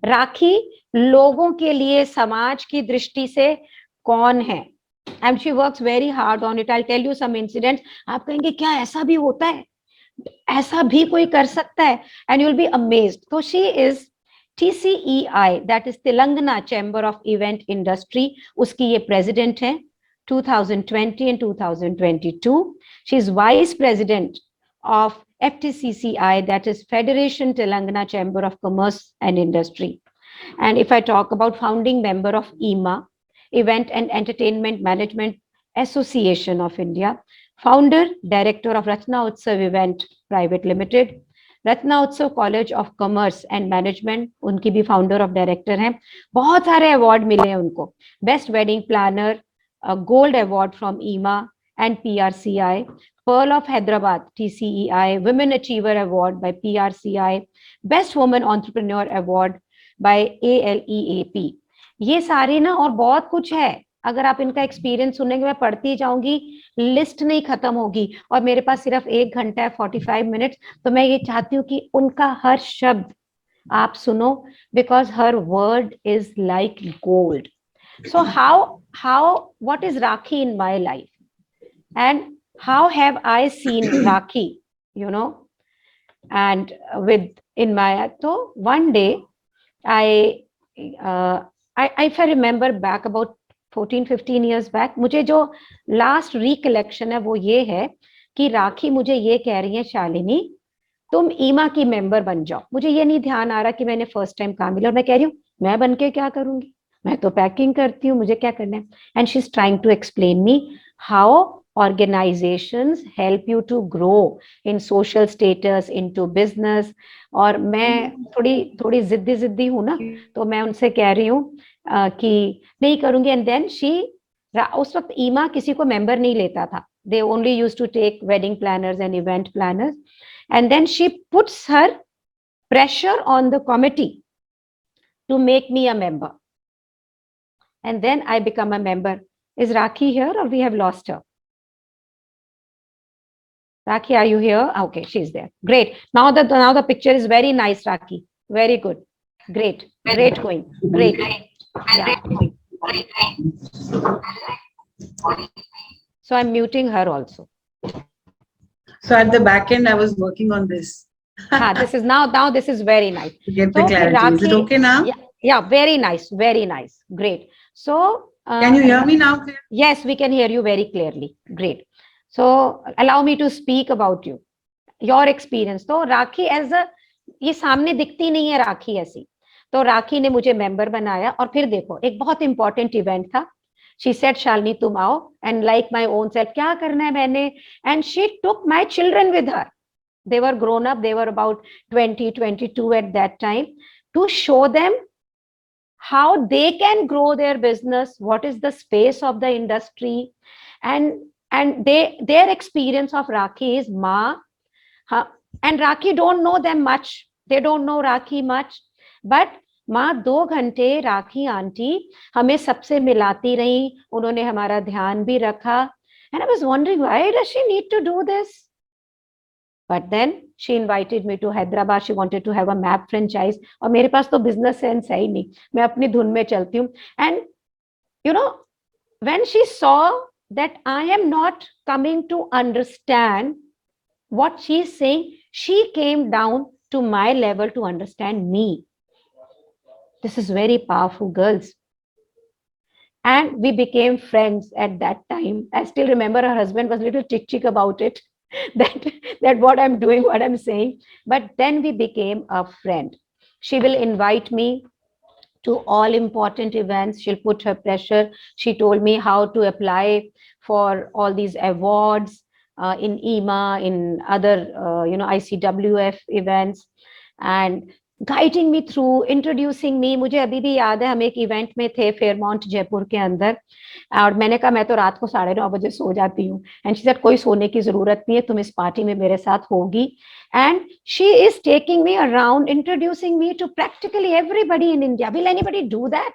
राखी लोगों के लिए समाज की दृष्टि से कौन है, and she works very hard on it. I tell you some incidents, आप कहेंगे क्या ऐसा भी होता है, ऐसा भी कोई कर सकता है, and you will be amazed. तो she is TCEI, that is Telangana chamber of event industry, उसकी ये प्रेसिडेंट है 2020 and 2022। She is vice president of FTCCI, that is Federation Telangana Chamber of Commerce and Industry. And if I talk about founding member of EMA, Event and Entertainment Management Association of India, founder, director of Ratna Utsav Event Private Limited, Ratna Utsav college of commerce and management, उनकी भी founder of director हैं। बहुत सारे award मिले हैं उनको, best wedding planner, gold award from EEMA and PRCI, Pearl of Hyderabad TCEI, Women Achiever Award by PRCI, Best Woman Entrepreneur Award by ALEAP। ये सारे ना और बहुत कुछ है, अगर आप इनका एक्सपीरियंस सुनेंगे, मैं पढ़ती जाऊंगी, लिस्ट नहीं खत्म होगी, और मेरे पास सिर्फ 1 घंटा है 45 मिनट, तो मैं ये चाहती हूँ कि उनका हर शब्द आप सुनो, because her word is like gold. So how what is rakhi in my life and how have I seen Rakhi, you know, and with in my, so one day if I remember back about 14-15 years back, मुझे जो last recollection है वो ये है कि राखी मुझे ये कह रही है, शालिनी तुम ईमा की मेंबर बन जाओ। मुझे ये नहीं ध्यान आ रहा कि मैंने फर्स्ट टाइम काम मिला, और मैं कह रही हूँ मैं बन के क्या करूंगी, मैं तो पैकिंग करती हूँ, मुझे क्या करना है। And she is trying to explain me how organizations help you to grow in social status into business। और मैं थोड़ी थोड़ी जिद्दी हूँ ना, तो मैं उनसे कह रही हूँ कि नहीं करूंगी। एंड देन शी, उस वक्त ईमा किसी को मेंबर नहीं लेता था, they only used to take wedding planners and event planners, and then she puts her pressure on the committee to make me a member, and then I become a member। Is Rakhi here or we have lost her? Rakhi, are you here? Okay, she's there. Great. Now the picture is very nice, Rakhi. Very good. Great. Great going. Great. Yeah. So I'm muting her also. So at the back end, I was working on this. This is now this is very nice. To get So the clarity. Rakhi, is it okay now? Yeah, very nice. Very nice. Great. So can you hear me now? Yes, we can hear you very clearly. Great. So allow me to speak about you, your experience। तो राखी as a, ये सामने दिखती नहीं है राखी ऐसी, तो राखी ने मुझे मेंबर बनाया। और फिर देखो एक बहुत इंपॉर्टेंट इवेंट था, शी सेड शालिनी तुम आओ, and like my own self, क्या करना है मैंने, and she took my children with her, they were grown up, they were about 20-22 at that time, to show them how they can grow their business, what is the space of the industry, and their experience of Rakhi is ma, and Rakhi don't know them much, they don't know Rakhi much, but माँ 2 घंटे राखी aunty हमें सबसे मिलाती रही, उन्होंने हमारा ध्यान भी रखा। And I was wondering, why does she need to do this? But then she invited me to Hyderabad. She wanted to have a map franchise, और मेरे पास तो business sense है ही नहीं, मैं अपनी धुन में चलती हूँ। And you know, when she saw that I am not coming to understand what she is saying, she came down to my level to understand me. This is very powerful, girls. And we became friends at that time. I still remember her husband was a little chick about it, that what I'm doing, what I'm saying. But then we became a friend. She will invite me to all important events. She'll put her pressure. She told me how to apply for all these awards in EMA, in other ICWF events, and guiding me through, introducing me. मुझे अभी भी याद है, हम एक event में थे Fairmont Jaipur के अंदर, और मैंने कहा मैं तो रात को 9:30 बजे सो जाती हूँ, एंड शी सेड कोई सोने की जरूरत नहीं है, तुम इस पार्टी में मेरे साथ होगी। And she is taking me around, introducing me to practically everybody in India. Will anybody do that?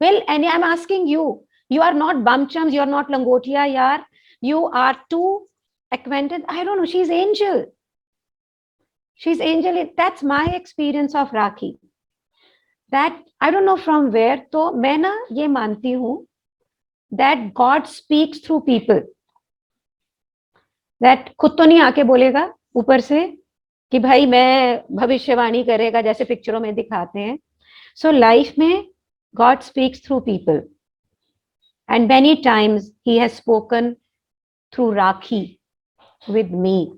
Will, and I'm asking you, you are not bumchums, you're not langotia yaar, you are too acquainted. I don't know, she's angel. She's angel. That's my experience of Rakhi. that I don't know from where, तो मैं ना ये मानती हूँ that God speaks through people, that खुद तो नहीं आके बोलेगा ऊपर से कि भाई मैं भविष्यवाणी करेगा जैसे पिक्चरों में दिखाते हैं. So life में God speaks through people, and many times He has spoken through Rakhi with me,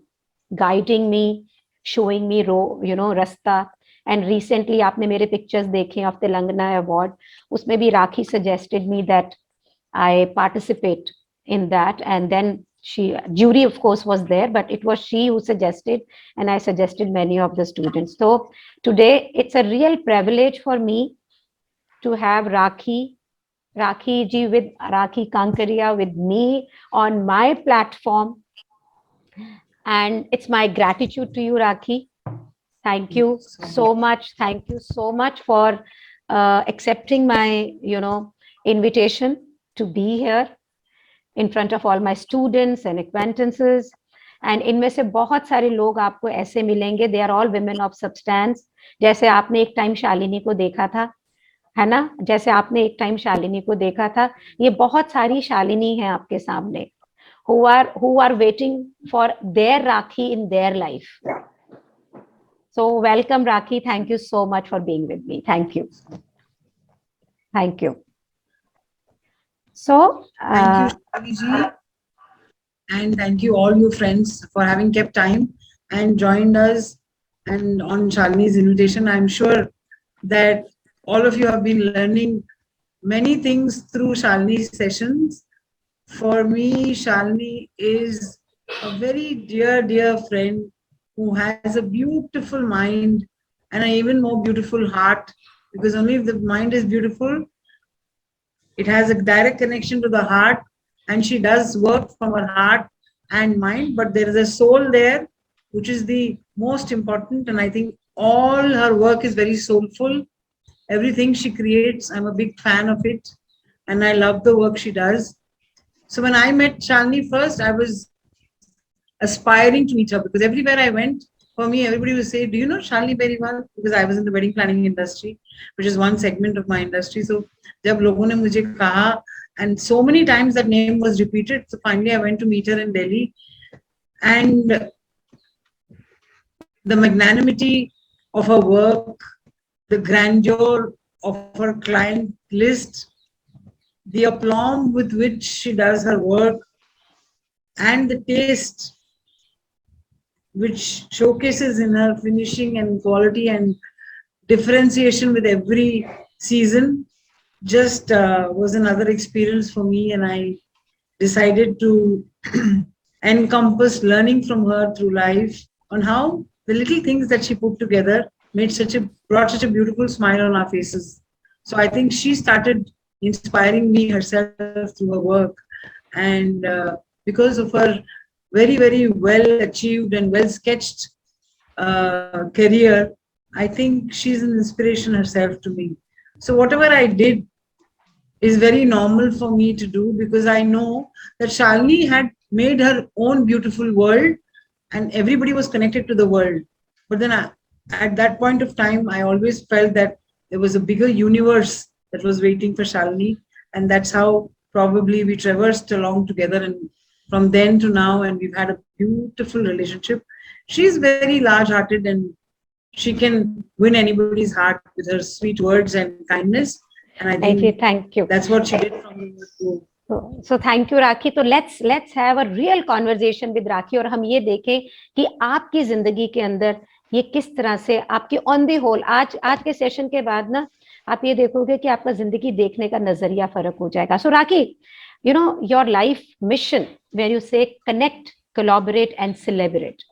guiding me, showing me रास्ता. And recently आपने मेरे pictures देखे of Telangana award, उसमें भी Rakhi suggested me that I participate in that, and then jury of course was there, but it was she who suggested, and I suggested many of the students. So today it's a real privilege for me to have Rakhi ji with Rakhi Kankaria with me on my platform, and it's my gratitude to you, Rakhi. Thank you so much. Thank you so much for accepting my invitation to be here in front of all my students and acquaintances. And इनमें से बहुत सारे लोग आपको ऐसे मिलेंगे, they are all women of substance. जैसे आपने एक टाइम शालिनी को देखा था, है ना, जैसे आपने एक टाइम शालिनी को देखा था, ये बहुत सारी शालिनी हैं आपके सामने, who are waiting for their Rakhi in their life. So welcome, Rakhi. Thank you so much for being with me. Thank you. Thank you. So, thank you, Shalini ji, and thank you all your friends for having kept time and joined us. And on Shalini's invitation, I'm sure that all of you have been learning many things through Shalini's sessions. For me, Shalini is a very dear friend who has a beautiful mind and an even more beautiful heart, because only if the mind is beautiful, it has a direct connection to the heart, and she does work from her heart and mind, but there is a soul there, which is the most important. And I think all her work is very soulful. Everything she creates, I'm a big fan of it, and I love the work she does. So when I met Shalini first, I was aspiring to meet her, because everywhere I went, for me, everybody would say, do you know Shalini very well? Because I was in the wedding planning industry, which is one segment of my industry. So jab logon ne mujhe kaha, and so many times that name was repeated. So finally I went to meet her in Delhi, and the magnanimity of her work, the grandeur of her client list, the aplomb with which she does her work, and the taste which showcases in her finishing and quality and differentiation with every season, just was another experience for me. And I decided to encompass learning from her through life on how the little things that she put together brought such a beautiful smile on our faces. So I think she started inspiring me herself through her work, and because of her very well achieved and well sketched career, I think she's an inspiration herself to me. So whatever I did is very normal for me to do, because I know that Shalini had made her own beautiful world and everybody was connected to the world. But then at that point of time, I always felt that there was a bigger universe that was waiting for Shalini, and that's how probably we traversed along together, and from then to now, and we've had a beautiful relationship. She's very large-hearted, and she can win anybody's heart with her sweet words and kindness. And I think thank you. That's what she did from the So thank you, Rakhi. So let's have a real conversation with Rakhi, और हम ये देखें कि आपकी जिंदगी के अंदर ये किस तरह से आपकी ऑन द होल आज के सेशन के बाद ना आप ये देखोगे कि आपका जिंदगी देखने का नजरिया फर्क हो जाएगा. So Rakhi, you know your life mission where you say connect, collaborate and celebrate,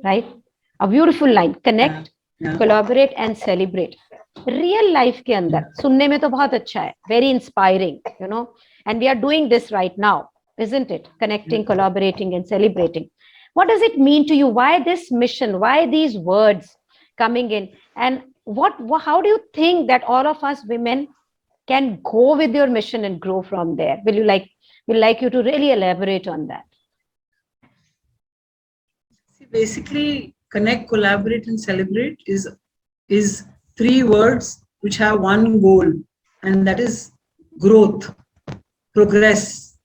right? A beautiful line. Connect, collaborate and celebrate. Real life के अंदर सुनने में तो बहुत अच्छा है, very inspiring, you know, and we are doing this right now, isn't it? Connecting, collaborating and celebrating. What does it mean to you? Why this mission? Why these words coming in? And how do you think that all of us women can go with your mission and grow from there? Will like you to really elaborate on that? See, basically, connect, collaborate, and celebrate is three words which have one goal, and that is growth, progress.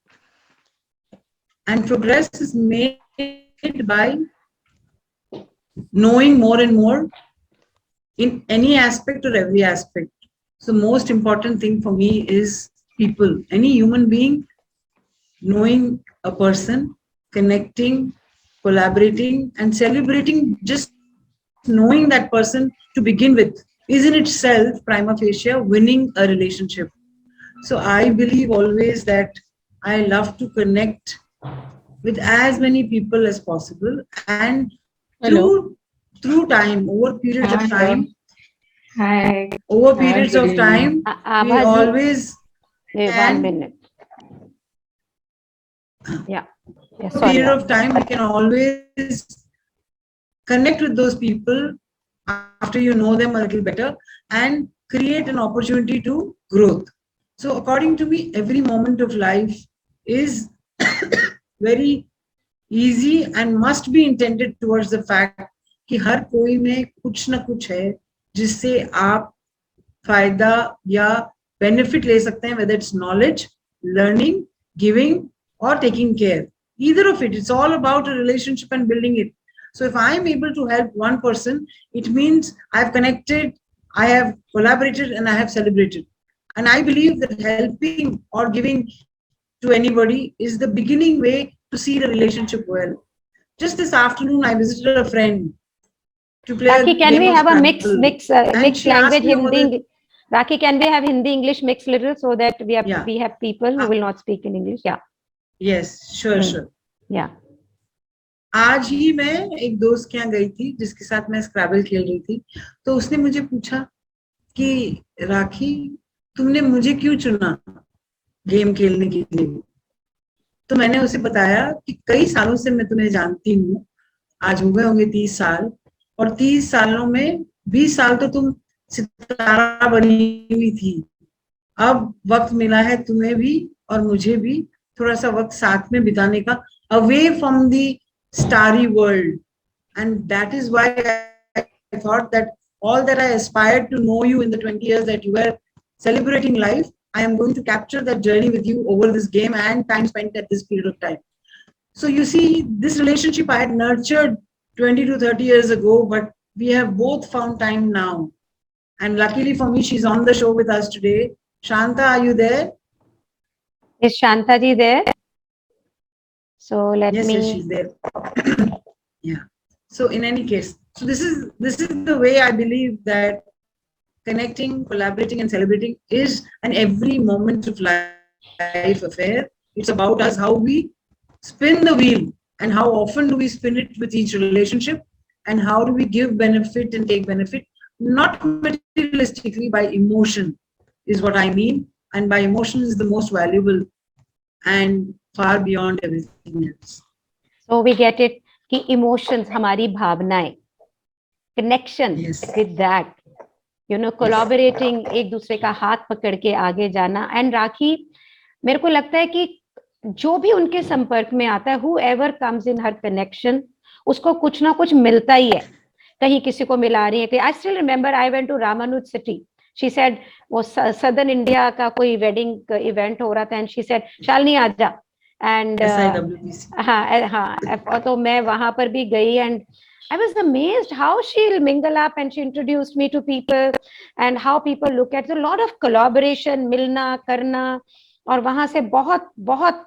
And progress is made by knowing more and more in any aspect or every aspect. So most important thing for me is people, any human being, knowing a person, connecting, collaborating, and celebrating. Just knowing that person to begin with is in itself prima facie winning a relationship. So I believe always that I love to connect with as many people as possible, and through time, over periods of time, Hi. over periods good of evening. time, we Abha ji, always wait, can- 1 minute. Yeah, over a sorry. period of time, we can always connect with those people after you know them a little better and create an opportunity to growth. So according to me, every moment of life is very easy and must be intended towards the fact कि हर कोई में कुछ ना कुछ है जिससे आप फायदा या बेनिफिट ले सकते हैं, whether it's knowledge, learning, giving, or taking care. Either of it, it's all about a relationship and building it. So if I'm able to help one person, it means I've connected, I have collaborated, and I have celebrated. And I believe that helping or giving to anybody is the beginning way to see the relationship well. Just this afternoon, I visited a friend to play. Rakhi, can we have a mixed mixed language Hindi? Rakhi, can we have Hindi English mixed little so that we have people who will not speak in English? Yeah. Yes, sure. Yeah. आज ही मैं एक दोस्त के यहाँ गई थी जिसके साथ मैं स्क्रैबल खेल रही थी, तो उसने मुझे पूछा कि राखी, तुमने मुझे क्यों चुना गेम खेलने के लिए? तो मैंने उसे बताया कि कई सालों से मैं तुम्हें जानती हूँ, आज हो गए होंगे 30 साल, और 30 सालों में 20 साल तो तुम सितारा बनी हुई थी. अब वक्त मिला है तुम्हें भी और मुझे भी थोड़ा सा वक्त साथ में बिताने का, away from the starry world. And that is why I thought that all that I aspired to know you in the 20 years that you were celebrating life, I am going to capture that journey with you over this game and time spent at this period of time. So you see, this relationship I had nurtured 20 to 30 years ago, but we have both found time now. And luckily for me, she's on the show with us today. Shanta, are you there? Is Shanta ji there? So Yes, she's there. Yeah. So in any case, so this is the way I believe that connecting, collaborating, and celebrating is an every moment of life affair. It's about us, how we spin the wheel and how often do we spin it with each relationship, and how do we give benefit and take benefit, not materialistically, by emotion is what I mean. And by emotion is the most valuable and far beyond everything else. So we get it कि emotions हमारी भावनाएं, connection with that, collaborating, एक दूसरे का हाथ पकड़ के आगे जाना. And राखी, मेरे को लगता है कि जो भी उनके संपर्क में आता है, whoever comes in her connection, उसको कुछ ना कुछ मिलता ही है. कहीं किसी को मिला रही है. I still remember I went to Ramanuj city. She said वो southern India का कोई wedding event हो रहा था, and she said शालिनी आजा. And हाँ, तो मैं वहां पर भी गई, and I was amazed how she'll mingle up, and she introduced me to people and how people look at a lot of collaboration, मिलना करना, और वहां से बहुत बहुत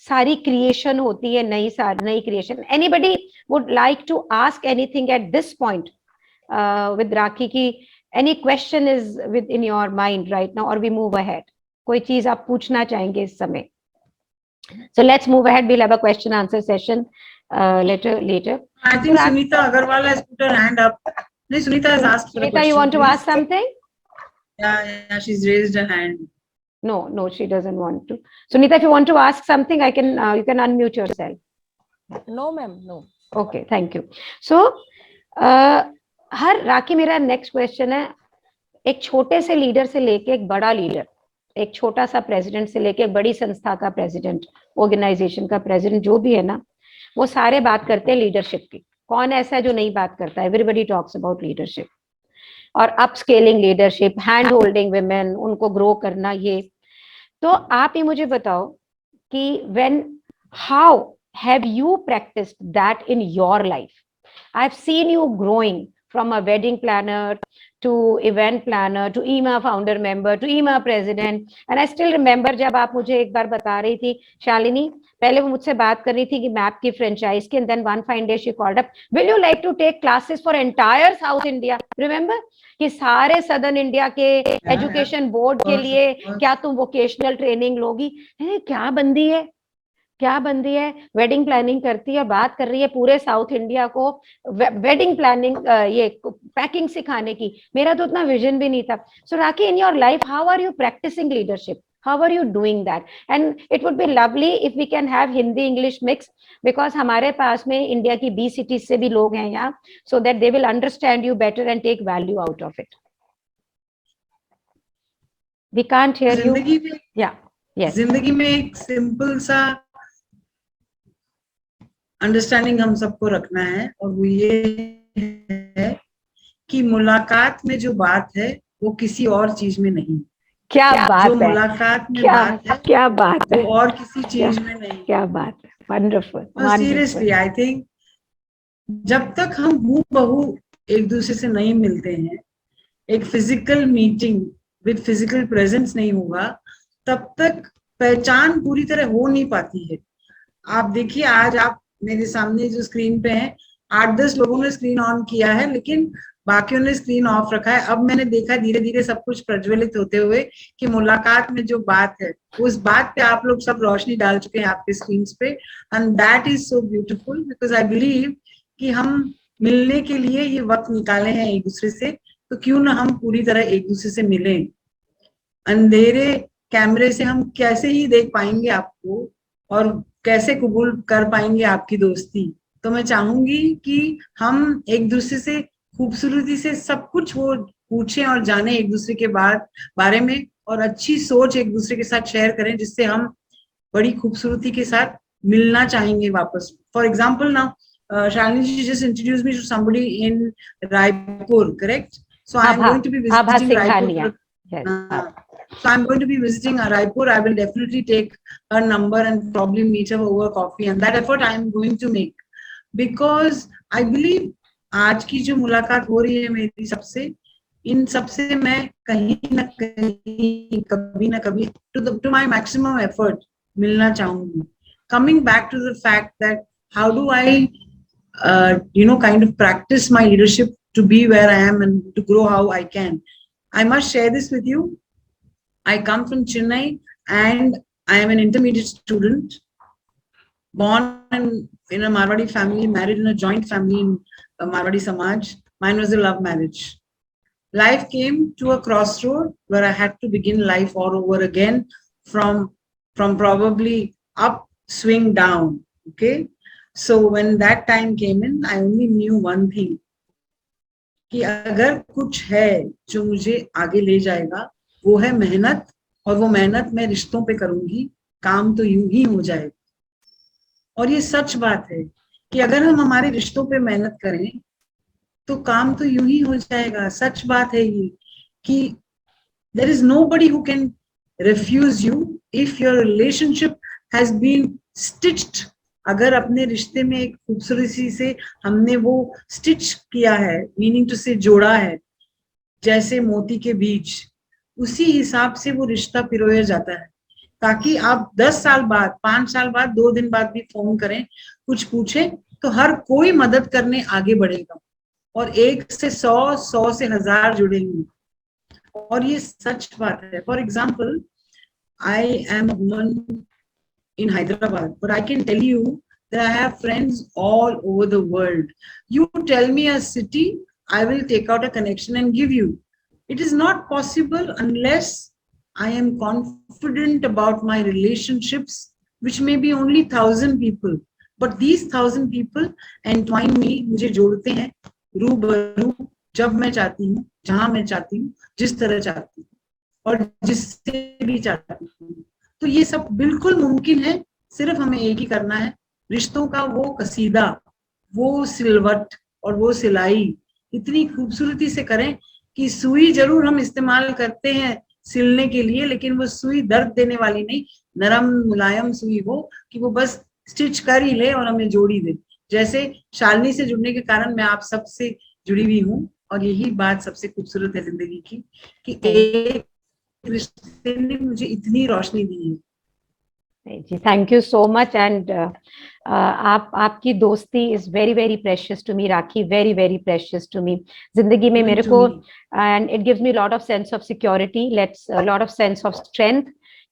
सारी creation होती है, नई creation. Anybody would like to ask anything at this point with Rakhi की? Any question is within your mind right now, or we move ahead? कोई चीज आप पूछना चाहेंगे इस समय? So let's move ahead. We'll have a question answer session later. I think Sunita Agarwal has put her hand up. No, Sunita has asked for a question. Sunita, you want to ask something? Yeah, she's raised her hand. No, she doesn't want to. Sunita, if you want to ask something, you can unmute yourself. No, ma'am, no. Okay, thank you. So, राखी, मेरा next question है, एक छोटे से leader से लेके एक बड़ा leader, एक छोटा सा प्रेसिडेंट से लेके एक बड़ी संस्था का प्रेसिडेंट, ऑर्गेनाइजेशन का प्रेसिडेंट, जो भी है ना, वो सारे बात करते हैं लीडरशिप की. कौन ऐसा है जो नहीं बात करता है? Everybody talks about leadership. और upskilling leadership, hand holding women, उनको ग्रो करना, ये तो आप ही मुझे बताओ कि how have you practiced that in your life? I've seen you growing from a wedding planner to event planner to EMA founder member to EMA president, and I still remember जब आप मुझे एक बार बता रही थी शालिनी, पहले वो मुझसे बात कर रही थी कि मैप की फ्रेंचाइज की, and then one fine day she called up, will you like to take classes for entire South India? Remember कि सारे सदर्न इंडिया के एजुकेशन बोर्ड के लिए क्या तुम वोकेशनल ट्रेनिंग लोगी? क्या बंदी है, क्या बंदी है, वेडिंग प्लानिंग करती है, बात कर रही है पूरे साउथ इंडिया को वेडिंग प्लानिंग ये पैकिंग सिखाने की। मेरा तो उतना विजन भी नहीं था। So Rakhi, in your life how are you practicing leadership? How are you doing that? And it would be lovely if we can have Hindi English mix, because हमारे पास में इंडिया की 20 cities से भी लोग हैं यहाँ, so that they will understand you better and take value out of it. We can't hear you. जिंदगी में, Yeah. Yes. जिंदगी में एक सिंपल सा अंडरस्टैंडिंग हम सबको रखना है, और वो ये है कि मुलाकात में जो बात है वो किसी और चीज में नहीं। क्या बात जो है, मुलाकात में बात है, क्या बात है, वो और किसी चीज में नहीं। क्या बात है, वंडरफुल। सीरियसली आई थिंक जब तक हम हूबहू एक दूसरे से नहीं मिलते हैं, एक physical meeting with physical presence नहीं होगा, तब तक पहचान पूरी तरह हो नहीं पाती है। आप देखिए, आज आप मेरे सामने जो स्क्रीन पे हैं, 8-10 लोगों ने स्क्रीन ऑन किया है, लेकिन बाकियों ने स्क्रीन ऑफ रखा है। अब मैंने देखा धीरे धीरे सब कुछ प्रज्वलित होते हुए कि मुलाकात में जो बात है, उस बात पे आप लोग सब रोशनी डाल चुके हैं आपके स्क्रीन पे, and that is so beautiful, because I believe कि हम मिलने के लिए ये वक्त निकाले हैं एक दूसरे से, तो क्यों ना हम पूरी तरह एक दूसरे से मिलें। अंधेरे कैमरे से हम कैसे ही देख पाएंगे आपको और कैसे कबूल कर पाएंगे आपकी दोस्ती। तो मैं चाहूंगी कि हम एक दूसरे से खूबसूरती से सब कुछ वो पूछें और जाने एक दूसरे के बारे में, और अच्छी सोच एक दूसरे के साथ शेयर करें, जिससे हम बड़ी खूबसूरती के साथ मिलना चाहेंगे वापस। For example now Shalini ji just introduce me to somebody in Raipur, correct? So I am going to be visiting Raipur. So I'm going to be visiting Raipur. I will definitely take her number and probably meet her over coffee, and that effort I am going to make, because I believe आज की जो मुलाकात हो रही है मेरी सबसे, इन सबसे मैं कहीं ना कहीं कभी ना कभी to my maximum effort मिलना चाहूंगी. Coming back to the fact that how do I kind of practice my leadership to be where I am and to grow how I can. I must share this with you. I come from Chennai and I am an intermediate student, born in a Marwadi family, married in a joint family in Marwadi Samaj. Mine was a love marriage. Life came to a crossroad where I had to begin life all over again from probably up, swing down. Okay. So when that time came in, I only knew one thing, कि अगर कुछ है जो मुझे आगे ले जाएगा वो है मेहनत, और वो मेहनत मैं रिश्तों पे करूंगी, काम तो यूं ही हो जाएगा। और ये सच बात है कि अगर हम हमारे रिश्तों पे मेहनत करें तो काम तो यूं ही हो जाएगा। सच बात है ये कि there is nobody who can refuse you if your relationship has been stitched. अगर अपने रिश्ते में एक खूबसूरती से हमने वो स्टिच किया है, मीनिंग टू से जोड़ा है, जैसे मोती के बीज, उसी हिसाब से वो रिश्ता पिरोया जाता है, ताकि आप 10 साल बाद, 5 साल बाद, 2 दिन बाद भी फोन करें, कुछ पूछें, तो हर कोई मदद करने आगे बढ़ेगा, और 1 से 100, 100 से 1000 जुड़ेंगे। और ये सच बात है। For example, I am a woman in Hyderabad, but I can tell you that I have friends all over the world. You tell me a city, I will take out a connection and give you. It is not possible unless I am confident about my relationships, which may be only 1,000 people, but these 1,000 people entwine me, मुझे जोड़ते हैं रूबरू, जब मैं चाहती हूँ, जहां मैं चाहती हूँ, जिस तरह चाहती हूँ, और जिससे भी चाहती हूँ। तो ये सब बिल्कुल मुमकिन है, सिर्फ हमें एक ही करना है, रिश्तों का वो कसीदा, वो सिलवट और वो सिलाई इतनी खूबसूरती से करें कि सुई जरूर हम इस्तेमाल करते हैं सिलने के लिए, लेकिन वो सुई दर्द देने वाली नहीं, नरम मुलायम सुई हो कि वो बस स्टिच कर ही ले और हमें जोड़ी दे। जैसे शालिनी से जुड़ने के कारण मैं आप सबसे जुड़ी हुई हूँ, और यही बात सबसे खूबसूरत है जिंदगी की कि एक रिश्ते ने मुझे इतनी रोशनी दी है। जी, thank you so much. And आपकी दोस्ती is very very precious to me Rakhi, very very precious to me. जिंदगी में मेरे को, and it gives me lot of sense of security, let's lot of sense of strength,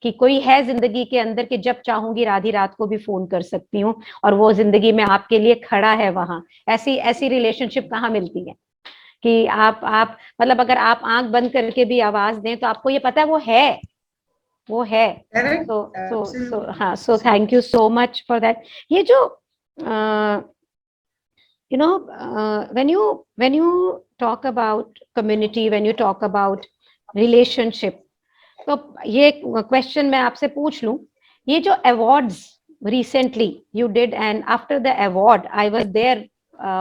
कि कोई है जिंदगी के अंदर कि जब चाहूंगी आधी रात को भी फोन कर सकती हूँ और वो जिंदगी में आपके लिए खड़ा है वहां। ऐसी ऐसी रिलेशनशिप कहाँ मिलती है कि आप मतलब अगर आप आंख बंद करके भी आवाज दें तो आपको ये पता है वो है। सो हाँ, so thank you so much for that. ये जो you know when you talk about community, when you talk about relationship, तो ये क्वेश्चन मैं आपसे पूछ लूं, ये जो awards recently you did and after the award I was there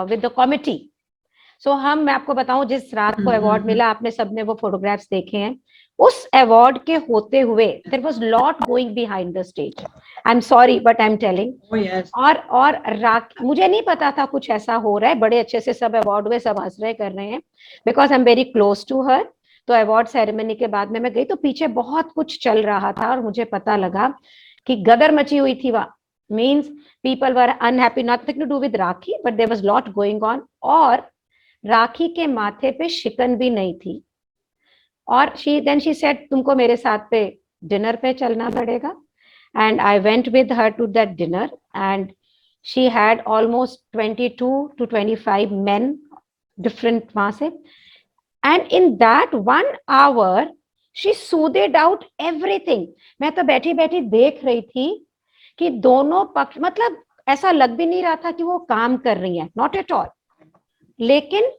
with the committee, so मैं आपको बताऊं जिस रात को अवार्ड मिला, आपने सबने वो फोटोग्राफ्स देखे हैं, उस अवार्ड के होते हुए there was lot going behind the stage. I'm sorry but I'm telling. Oh, yes. और मुझे नहीं पता था कुछ ऐसा हो रहा है, बड़े अच्छे से सब अवार्ड हुए, सब हंस रहे कर रहे हैं, because I am very close to her. तो अवार्ड सेरेमनी के बाद में मैं गई तो पीछे बहुत कुछ चल रहा था और मुझे पता लगा कि गदर मची हुई थी वहां, means people were unhappy, nothing to do with Rakhi but there was lot going on. और राखी के माथे पे शिकन भी नहीं थी, और शी सेड तुमको मेरे साथ पे डिनर पे चलना पड़ेगा, and I went with her to that dinner and she had almost 22 to 25 men different वहां से, and in that 1 hour she soothed out everything. मैं तो बैठी बैठी देख रही थी कि दोनों पक्ष, मतलब ऐसा लग भी नहीं रहा था कि वो काम कर रही हैं, not at all, लेकिन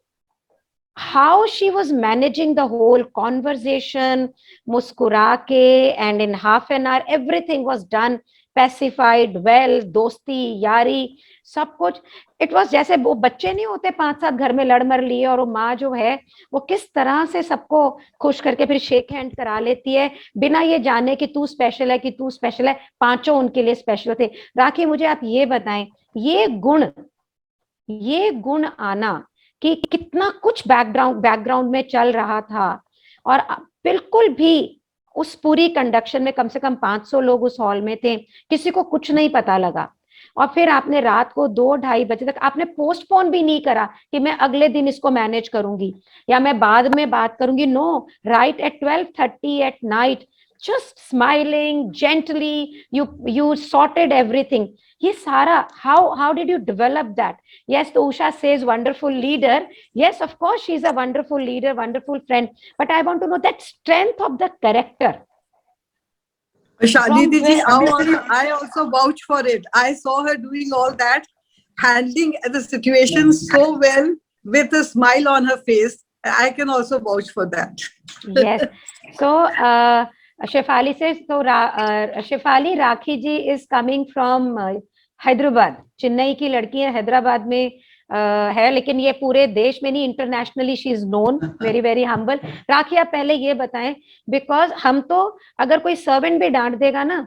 how she was managing the whole conversation, मुस्कुरा के, and in half an hour everything was done, pacified well, दोस्ती यारी सब कुछ। इट वॉज जैसे वो बच्चे नहीं होते 5-7 घर में लड़ मर लिए, और वो माँ जो है वो किस तरह से सबको खुश करके फिर शेक हैंड करा लेती है बिना ये जाने कि तू स्पेशल है, कि तू स्पेशल है। पांचों उनके लिए स्पेशल थे। राखी मुझे आप ये बताएं, ये गुण आना कि कितना कुछ बैकग्राउंड में चल रहा था, और बिल्कुल भी उस पूरी कंडक्शन में कम से कम 500 लोग उस हॉल में थे, किसी को कुछ नहीं पता लगा। और फिर आपने रात को 2-2:30 बजे तक आपने पोस्टपोन भी नहीं करा कि मैं अगले दिन इसको मैनेज करूंगी या मैं बाद में बात करूंगी। No, right at 12:30 at night, just smiling gently, you sorted everything. ये सारा, how did you develop that? Yes, तो Usha says wonderful leader. Yes, of course she's a wonderful leader, wonderful friend, but I want to know that strength of the character. Shalini ji, I also vouch for it. I saw her doing all that, handling the situation so well with a smile on her face. I can also vouch for that. Yes. So Shefali says, so Shefali, Rakhi ji is coming from Hyderabad, Chennai की लड़की है, हैदराबाद में है, लेकिन ये पूरे देश में नहीं, internationally she is known, very very humble. Rakhi आप पहले ये बताएं, बिकॉज हम तो अगर कोई सर्वेंट भी डांट देगा ना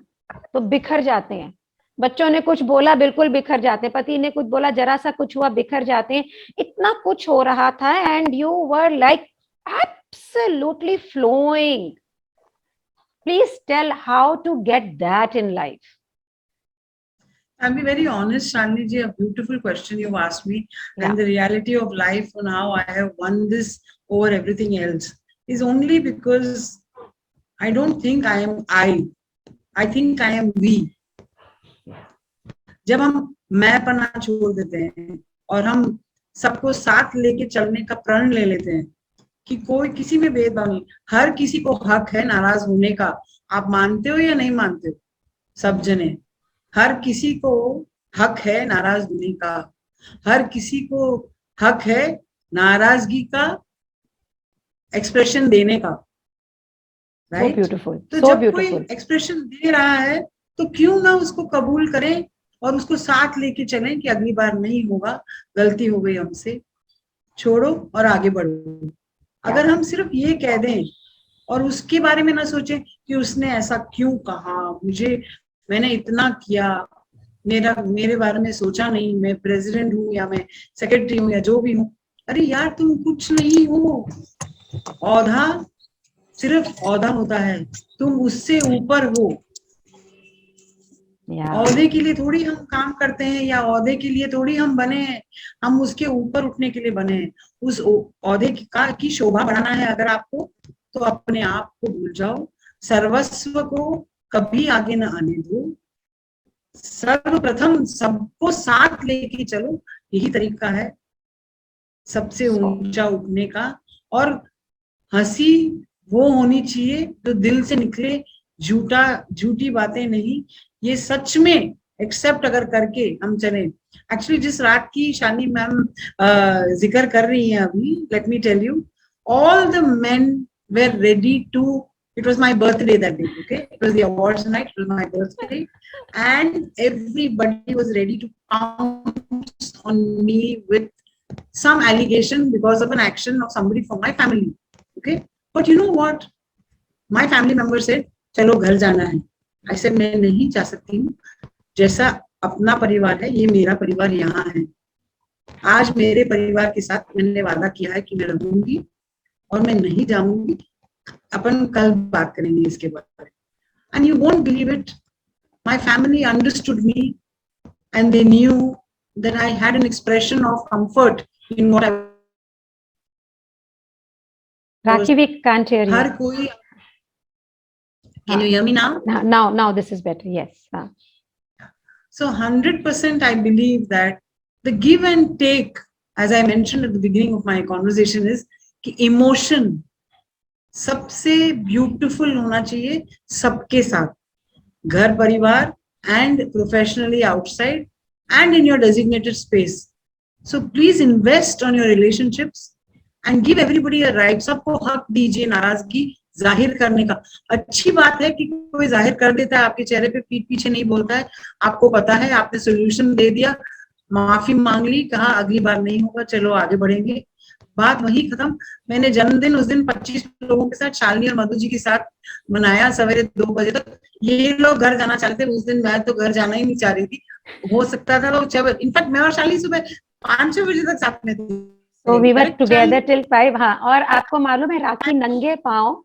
तो बिखर जाते हैं, बच्चों ने कुछ बोला बिल्कुल बिखर जाते हैं, पति ने कुछ बोला जरा सा कुछ हुआ बिखर जाते हैं, इतना कुछ हो रहा था, and you were like absolutely flowing. Please tell how to get that in life. I'll be very honest, Shalini ji, a beautiful question you've asked me, and the reality of life and how I have won this over everything else is only because I don't think I am I think I am we. जब हम मैं पना छोड़ देते हैं और हम सबको साथ लेके चलने का प्रण ले लेते हैं कि कोई किसी में भेदभाव नहीं, हर किसी को हक है नाराज होने का, आप मानते हो या नहीं मानते हो, सब जने, हर किसी को हक है नाराज होने का, हर किसी को हक है नाराजगी का एक्सप्रेशन देने का, राइट? ब्यूटीफुल। तो जब कोई एक्सप्रेशन दे रहा है तो क्यों ना उसको कबूल करें और उसको साथ लेके चलें कि अगली बार नहीं होगा, गलती हो गई हमसे, छोड़ो और आगे बढ़ो। अगर हम सिर्फ ये कह दें और उसके बारे में ना सोचें कि उसने ऐसा क्यों कहा, मैंने इतना किया, मेरे बारे में सोचा नहीं, मैं प्रेसिडेंट हूँ या मैं सेक्रेटरी हूँ या जो भी हूँ। अरे यार तुम कुछ नहीं हो, औधा सिर्फ औधा होता है, तुम उससे ऊपर हो। औहदे के लिए थोड़ी हम काम करते हैं या औहदे के लिए थोड़ी हम बने हैं, हम उसके ऊपर उठने के लिए बने हैं। उस औहदे की शोभा बढ़ाना है अगर आपको, तो अपने आप को भूल जाओ, सर्वस्व को कभी आगे ना आने दो, सर्वप्रथम सबको साथ लेके चलो, यही तरीका है सबसे ऊंचा उठने का। और हंसी वो होनी चाहिए जो दिल से निकले, झूठी बातें नहीं, ये सच में एक्सेप्ट अगर करके हम चले। एक्चुअली जिस रात की शानी मैम जिक्र कर रही हैं अभी, let me tell you, all the men were ready to, it was my birthday that day, okay, it was the awards night, it was my birthday, and everybody was ready to pounce on me with some allegation because of an action of somebody from my family, okay, but you know what my family member said, चलो घर जाना है। I said मैं नहीं जा सकती हूँ, जैसा अपना परिवार है ये मेरा परिवार यहाँ है, आज मेरे परिवार के साथ मैंने वादा किया है कि मैं रहूंगी और मैं नहीं जाऊंगी, अपन कल बात करेंगे इसके बारे में। And you won't believe it, my family understood me and they knew that I had an expression of comfort in what I was. Rakhi, we can't hear you. हर कोई, can you hear me now? Now this is better, yes. So 100% I believe that the give and take, as I mentioned at the beginning of my conversation, is कि emotion सबसे beautiful होना चाहिए सबके साथ, घर परिवार and professionally outside and in your designated space. So please invest on your relationships and give everybody a right. सबको हक दीजिए नाराजगी जाहिर करने का। अच्छी बात है कि कोई जाहिर कर देता है आपके चेहरे पे, पीठ पीछे नहीं बोलता है, आपको पता है, आपने सोल्यूशन दे दिया, माफी मांग ली, कहा अगली बार नहीं होगा, चलो आगे बढ़ेंगे, बात वही खत्म। मैंने जन्मदिन उस दिन 25 लोगों के साथ, शालिनी और मधु जी के साथ मनाया, सवेरे 2 बजे तक। ये लोग घर जाना चाहते थे, उस दिन मैं तो घर जाना ही नहीं चाह रही थी, हो सकता था लोग 6 बजे, इनफैक्ट मैं और शालिनी सुबह 5-6 बजे तक साथ में थे। So we were together till 5। हाँ, और आपको मालूम है राखी नंगे पाँव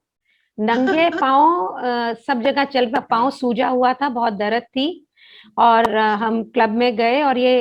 सब जगह चल, पाँव सूजा हुआ था, बहुत दर्द थी, और हम क्लब में गए और ये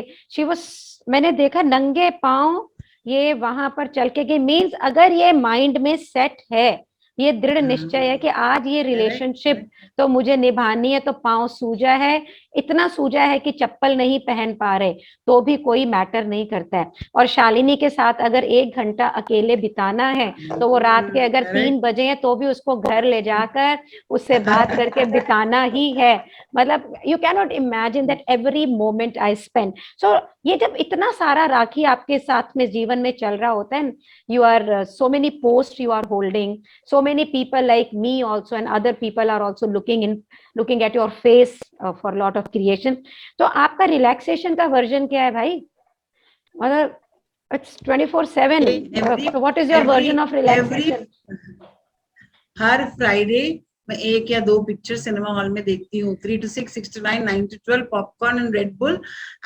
मैंने देखा नंगे पाँव ये वहां पर चल के गई। मीन्स अगर ये माइंड में सेट है, ये दृढ़ निश्चय है कि आज ये रिलेशनशिप तो मुझे निभानी है, तो पाँव सूजा है, इतना सूजा है कि चप्पल नहीं पहन पा रहे, तो भी कोई मैटर नहीं करता है। और शालिनी के साथ अगर 1 घंटा अकेले बिताना है, तो वो रात के अगर 3 बजे हैं तो भी उसको घर ले जाकर उससे बात करके बिताना ही है। मतलब you can not imagine that every moment I spend. So ये जब इतना सारा राखी आपके साथ में जीवन में चल रहा होता है, you are so many posts you are holding, so many people like me also and other people are also looking at your face for lot of creation। तो आपका रिलैक्सेशन का वर्जन क्या है भाई? मतलब it's 24/7। So what is your version of relaxation? Her Friday मैं 1 या 2 picture cinema hall में देखती हूँ, 3 to 6, 6 to 9, 9 to 12, popcorn and Red Bull.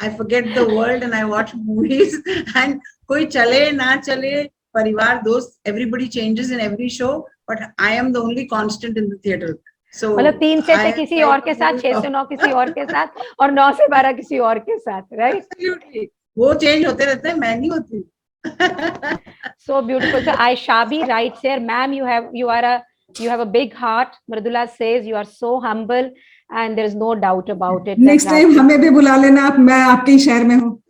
I forget the world and I watch movies, and कोई चले ना चले, परिवार दोस्त, everybody changes in every show, but I am the only constant in the theatre. So मतलब 3 से किसी और के साथ, 6 से 9 किसी और के साथ, और 9 से 12 किसी और के साथ, राइट? एब्सोल्युटली, वो चेंज होते रहते हैं, मैं नहीं होती। So beautiful. So Aishabi writes here, ma'am, you have a big heart. Mridula says you are so humble and there is no doubt about it. Next time हमें भी बुला लेना, आप, मैं आपके ही शहर में हूँ।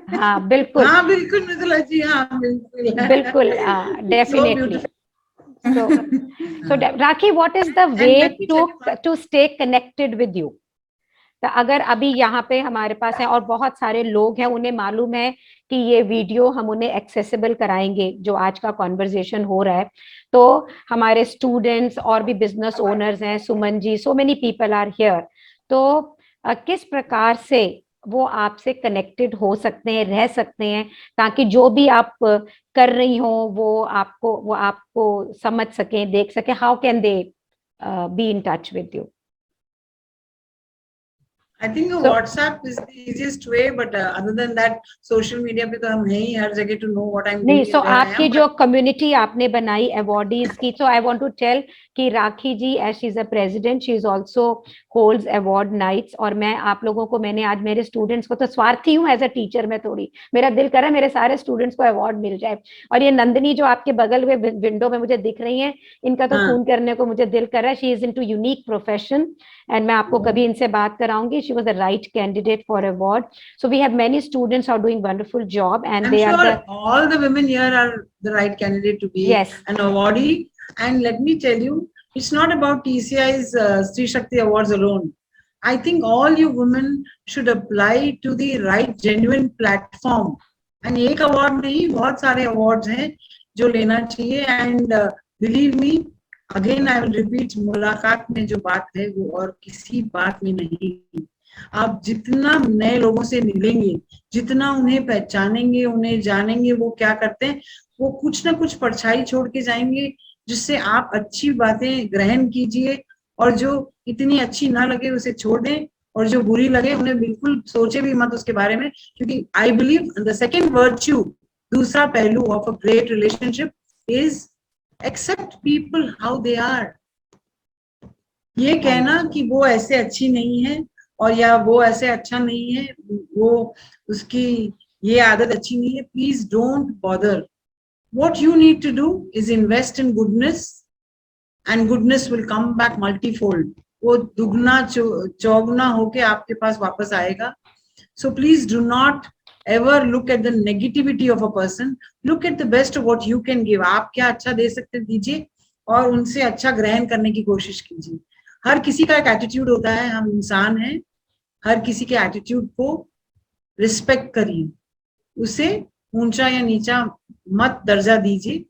हाँ बिल्कुल, हाँ बिल्कुल मृदुला जी, हाँ बिल्कुल, definitely. So Rakhi, what is the way to stay connected with you? तो अगर अभी यहाँ पे हमारे पास है और बहुत सारे लोग हैं, उन्हें मालूम है कि ये वीडियो हम उन्हें एक्सेसिबल कराएंगे, जो आज का कॉन्वर्सेशन हो रहा है, तो हमारे स्टूडेंट्स और भी बिजनेस ओनर्स हैं, Suman ji, so many people are here, तो किस प्रकार से वो आपसे कनेक्टेड हो सकते हैं, रह सकते हैं, ताकि जो भी आप कर रही हो वो आपको समझ सकें, देख सकें. How can they be in touch with you? I think So- WhatsApp is the easiest way, but other than that, social media पे तो हम हैं ही हर जगह to know what I'm नहीं, doing so and where I आपकी am. जो community आपने बनाई अवॉर्डीज की, so I want to tell कि Rakhi ji as she is a president, she is also holds award nights. और मैं आप लोगों को, मैंने आज मेरे स्टूडेंट्स को, तो स्वार्थी हूँ एज अ टीचर, मैं थोड़ी, मेरा दिल कर रहा है मेरे सारे स्टूडेंट्स को अवार्ड मिल जाए. और ये नंदिनी जो आपके बगल में विंडो में मुझे दिख रही है, इनका तो हाँ. खून करने को मुझे दिल कर रहा है. She is into unique profession and मैं आपको कभी इनसे बात कराऊंगी. She was the right candidate for award. So we have many students are doing wonderful job and I'm they are sure the all the women here are the right candidate to be Yes. an awardee. And let me tell you, it's not about TCI's Stree Shakti Awards alone. I think all you women should apply to the right genuine platform. And एक award नहीं, बहुत सारे awards हैं जो लेना चाहिए. And believe me, again I will repeat, मुलाकात में जो बात है वो और किसी बात में नहीं. आप जितना नए लोगों से मिलेंगे, जितना उन्हें पहचानेंगे, उन्हें जानेंगे वो क्या करते हैं, वो कुछ ना कुछ परछाई छोड़ के जाएंगे, जिससे आप अच्छी बातें ग्रहण कीजिए और जो इतनी अच्छी ना लगे उसे छोड़ दें, और जो बुरी लगे उन्हें बिल्कुल सोचे भी मत उसके बारे में. क्योंकि I believe the second virtue, दूसरा पहलू of a great relationship is accept people how they are. ये कहना कि वो ऐसे अच्छी नहीं है और या वो ऐसे अच्छा नहीं है, वो उसकी ये आदत अच्छी नहीं है, please don't bother. What you need to do is invest in goodness and goodness will come back multifold. वो दुगना चौगुना होके आपके पास वापस आएगा. So please do not ever look at the negativity of a person. Look at the best of what you can give. आप क्या अच्छा दे सकते दीजिए और उनसे अच्छा ग्रहण करने की कोशिश कीजिए. हर किसी का एक एटीट्यूड होता है, हम इंसान हैं, हर किसी के एटीट्यूड को रिस्पेक्ट करिए, उसे ऊंचा या नीचा मत दर्जा दीजिए.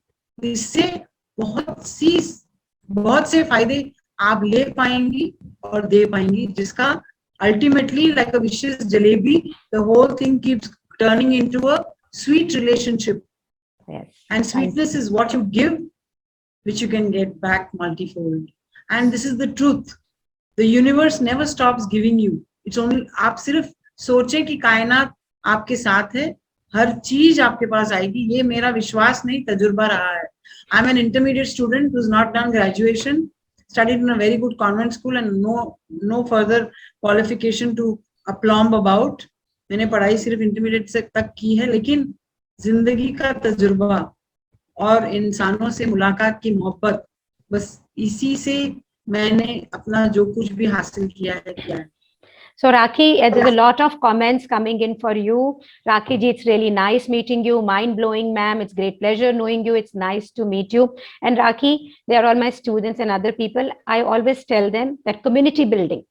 इससे बहुत से फायदे आप ले पाएंगी और दे पाएंगी, जिसका ultimately like a wishes jalebi the whole thing keeps turning into a sweet relationship. And sweetness is what you give, which you can get back multifold. And this is the truth. The universe never stops giving you. It's only आप सिर्फ सोचे कि कायनात आपके साथ है, हर चीज आपके पास आएगी. ये मेरा विश्वास नहीं, तजुर्बा रहा है. I'm an intermediate student who's not done graduation, studied in a very good convent school and no further qualification to aplomb about. मैंने पढ़ाई सिर्फ इंटरमीडिएट से तक की है, लेकिन जिंदगी का तजुर्बा और इंसानों से मुलाकात की मोहब्बत, बस इसी से मैंने अपना जो कुछ भी हासिल किया है. So Rakhi, there's a lot of comments coming in for you. Rakhi ji, it's really nice meeting you. Mind blowing, ma'am. It's great pleasure knowing you. It's nice to meet you. And Rakhi, they are all my students and other people. I always tell them that community building,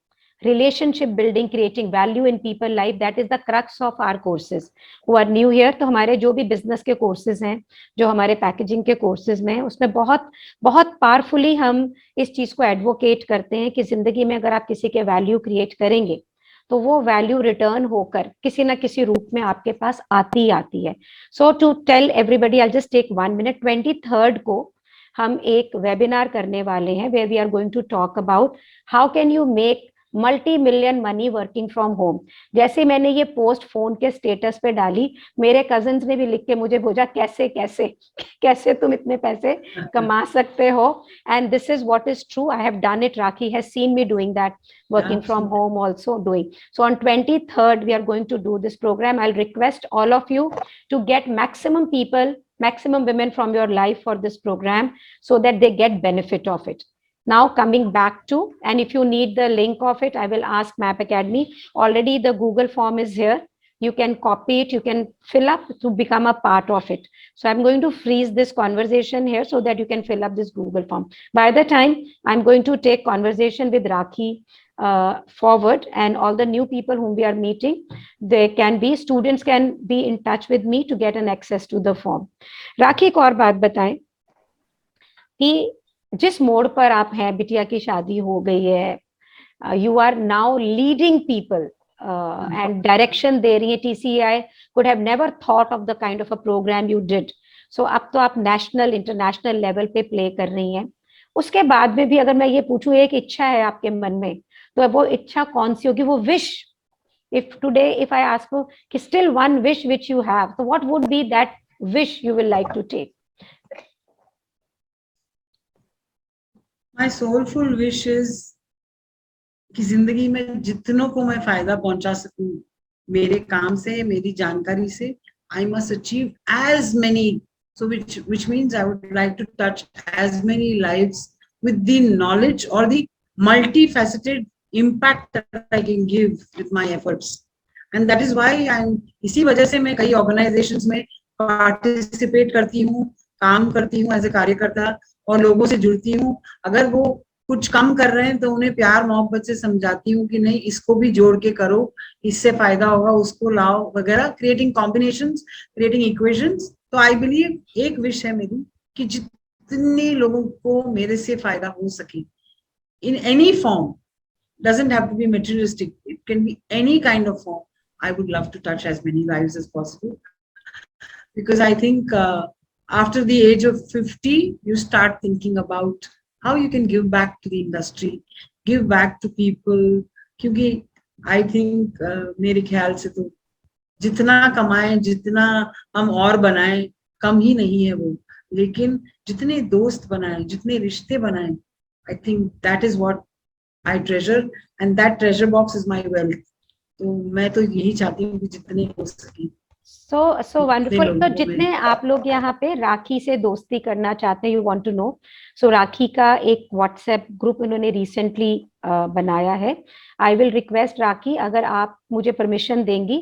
relationship building, creating value in people life, that is the crux of our courses. Who are new here, तो हमारे जो भी business के courses हैं, जो हमारे packaging के courses में, उसमें बहुत बहुत powerfully हम इस चीज को advocate करते हैं कि जिंदगी में अगर आप किसी के value create करेंगे, तो वो वैल्यू रिटर्न होकर किसी ना किसी रूप में आपके पास आती ही आती है. So to tell everybody, I just take 1 minute. 23rd को हम एक वेबिनार करने वाले हैं where we are going to talk about how can you make multi-million money working from home. जैसे मैंने ये पोस्ट फोन के स्टेटस पे डाली, मेरे कजन्स ने भी लिख के मुझे भेजा, कैसे कैसे कैसे तुम इतने पैसे कमा सकते हो. And this is what is true. I have done it. Rakhi has seen me doing that, working from home also doing. So on 23rd we are going to do this program. I'll request all of you to get maximum people, maximum women from your life for this program so that they get benefit of it. Now coming back to, and if you need the link of it, I will ask Map Academy. Already the Google form is here. You can copy it, you can fill up to become a part of it. So I'm going to freeze this conversation here so that you can fill up this Google form. By the time I'm going to take conversation with Rakhi forward, and all the new people whom we are meeting, they can be, students can be in touch with me to get an access to the form. Rakhi, एक और बात बताएं कि जिस मोड़ पर आप हैं, बिटिया की शादी हो गई है, you are now leading people and direction दे रही है. TCI could have never thought of the kind of a program you did. So अब तो आप national international level पे play कर रही हैं. उसके बाद में भी अगर मैं ये पूछूं, एक इच्छा है आपके मन में, तो वो इच्छा कौन सी होगी? वो wish. If today if I ask you कि still one wish which you have, so what would be that wish you will like to take? My soulful wish is कि जिंदगी में जितनों को मैं फायदा पहुंचा सकूं मेरे काम से, मेरी जानकारी से, I must achieve as many. So which means I would like to touch as many lives with the knowledge or the multifaceted impact that I can give with my efforts. And that is why इसी वजह से मैं कई organizations में participate करती हूँ, काम करती हूँ as a कार्यकर्ता और लोगों से जुड़ती हूँ. अगर वो कुछ कम कर रहे हैं तो उन्हें प्यार मोहब्बत से समझाती हूँ कि नहीं, इसको भी जोड़ के करो, इससे फायदा होगा, उसको लाओ वगैरह, क्रिएटिंग कॉम्बिनेशंस, क्रिएटिंग इक्वेशंस. तो आई बिलीव एक विश है मेरी कि जितने लोगों को मेरे से फायदा हो सके in any form, doesn't have to be materialistic, it can be any kind of form. I would love to touch as many lives as possible, because I think after the age of 50 you start thinking about how you can give back to the industry, give back to people. क्योंकि I think मेरे ख्याल से तो जितना कमाएं, जितना हम और बनाएं, कम ही नहीं है वो, लेकिन जितने दोस्त बनाएं, जितने रिश्ते बनाएं, I think that is what I treasure, and that treasure box is my wealth. तो मैं तो यही चाहती हूँ कि जितने हो सके. So wonderful. तो जितने आप लोग यहाँ पे राखी से दोस्ती करना चाहते हैं, you want to know, so राखी का एक WhatsApp ग्रुप इन्होंने recently बनाया है. I will request राखी, अगर आप मुझे permission देंगी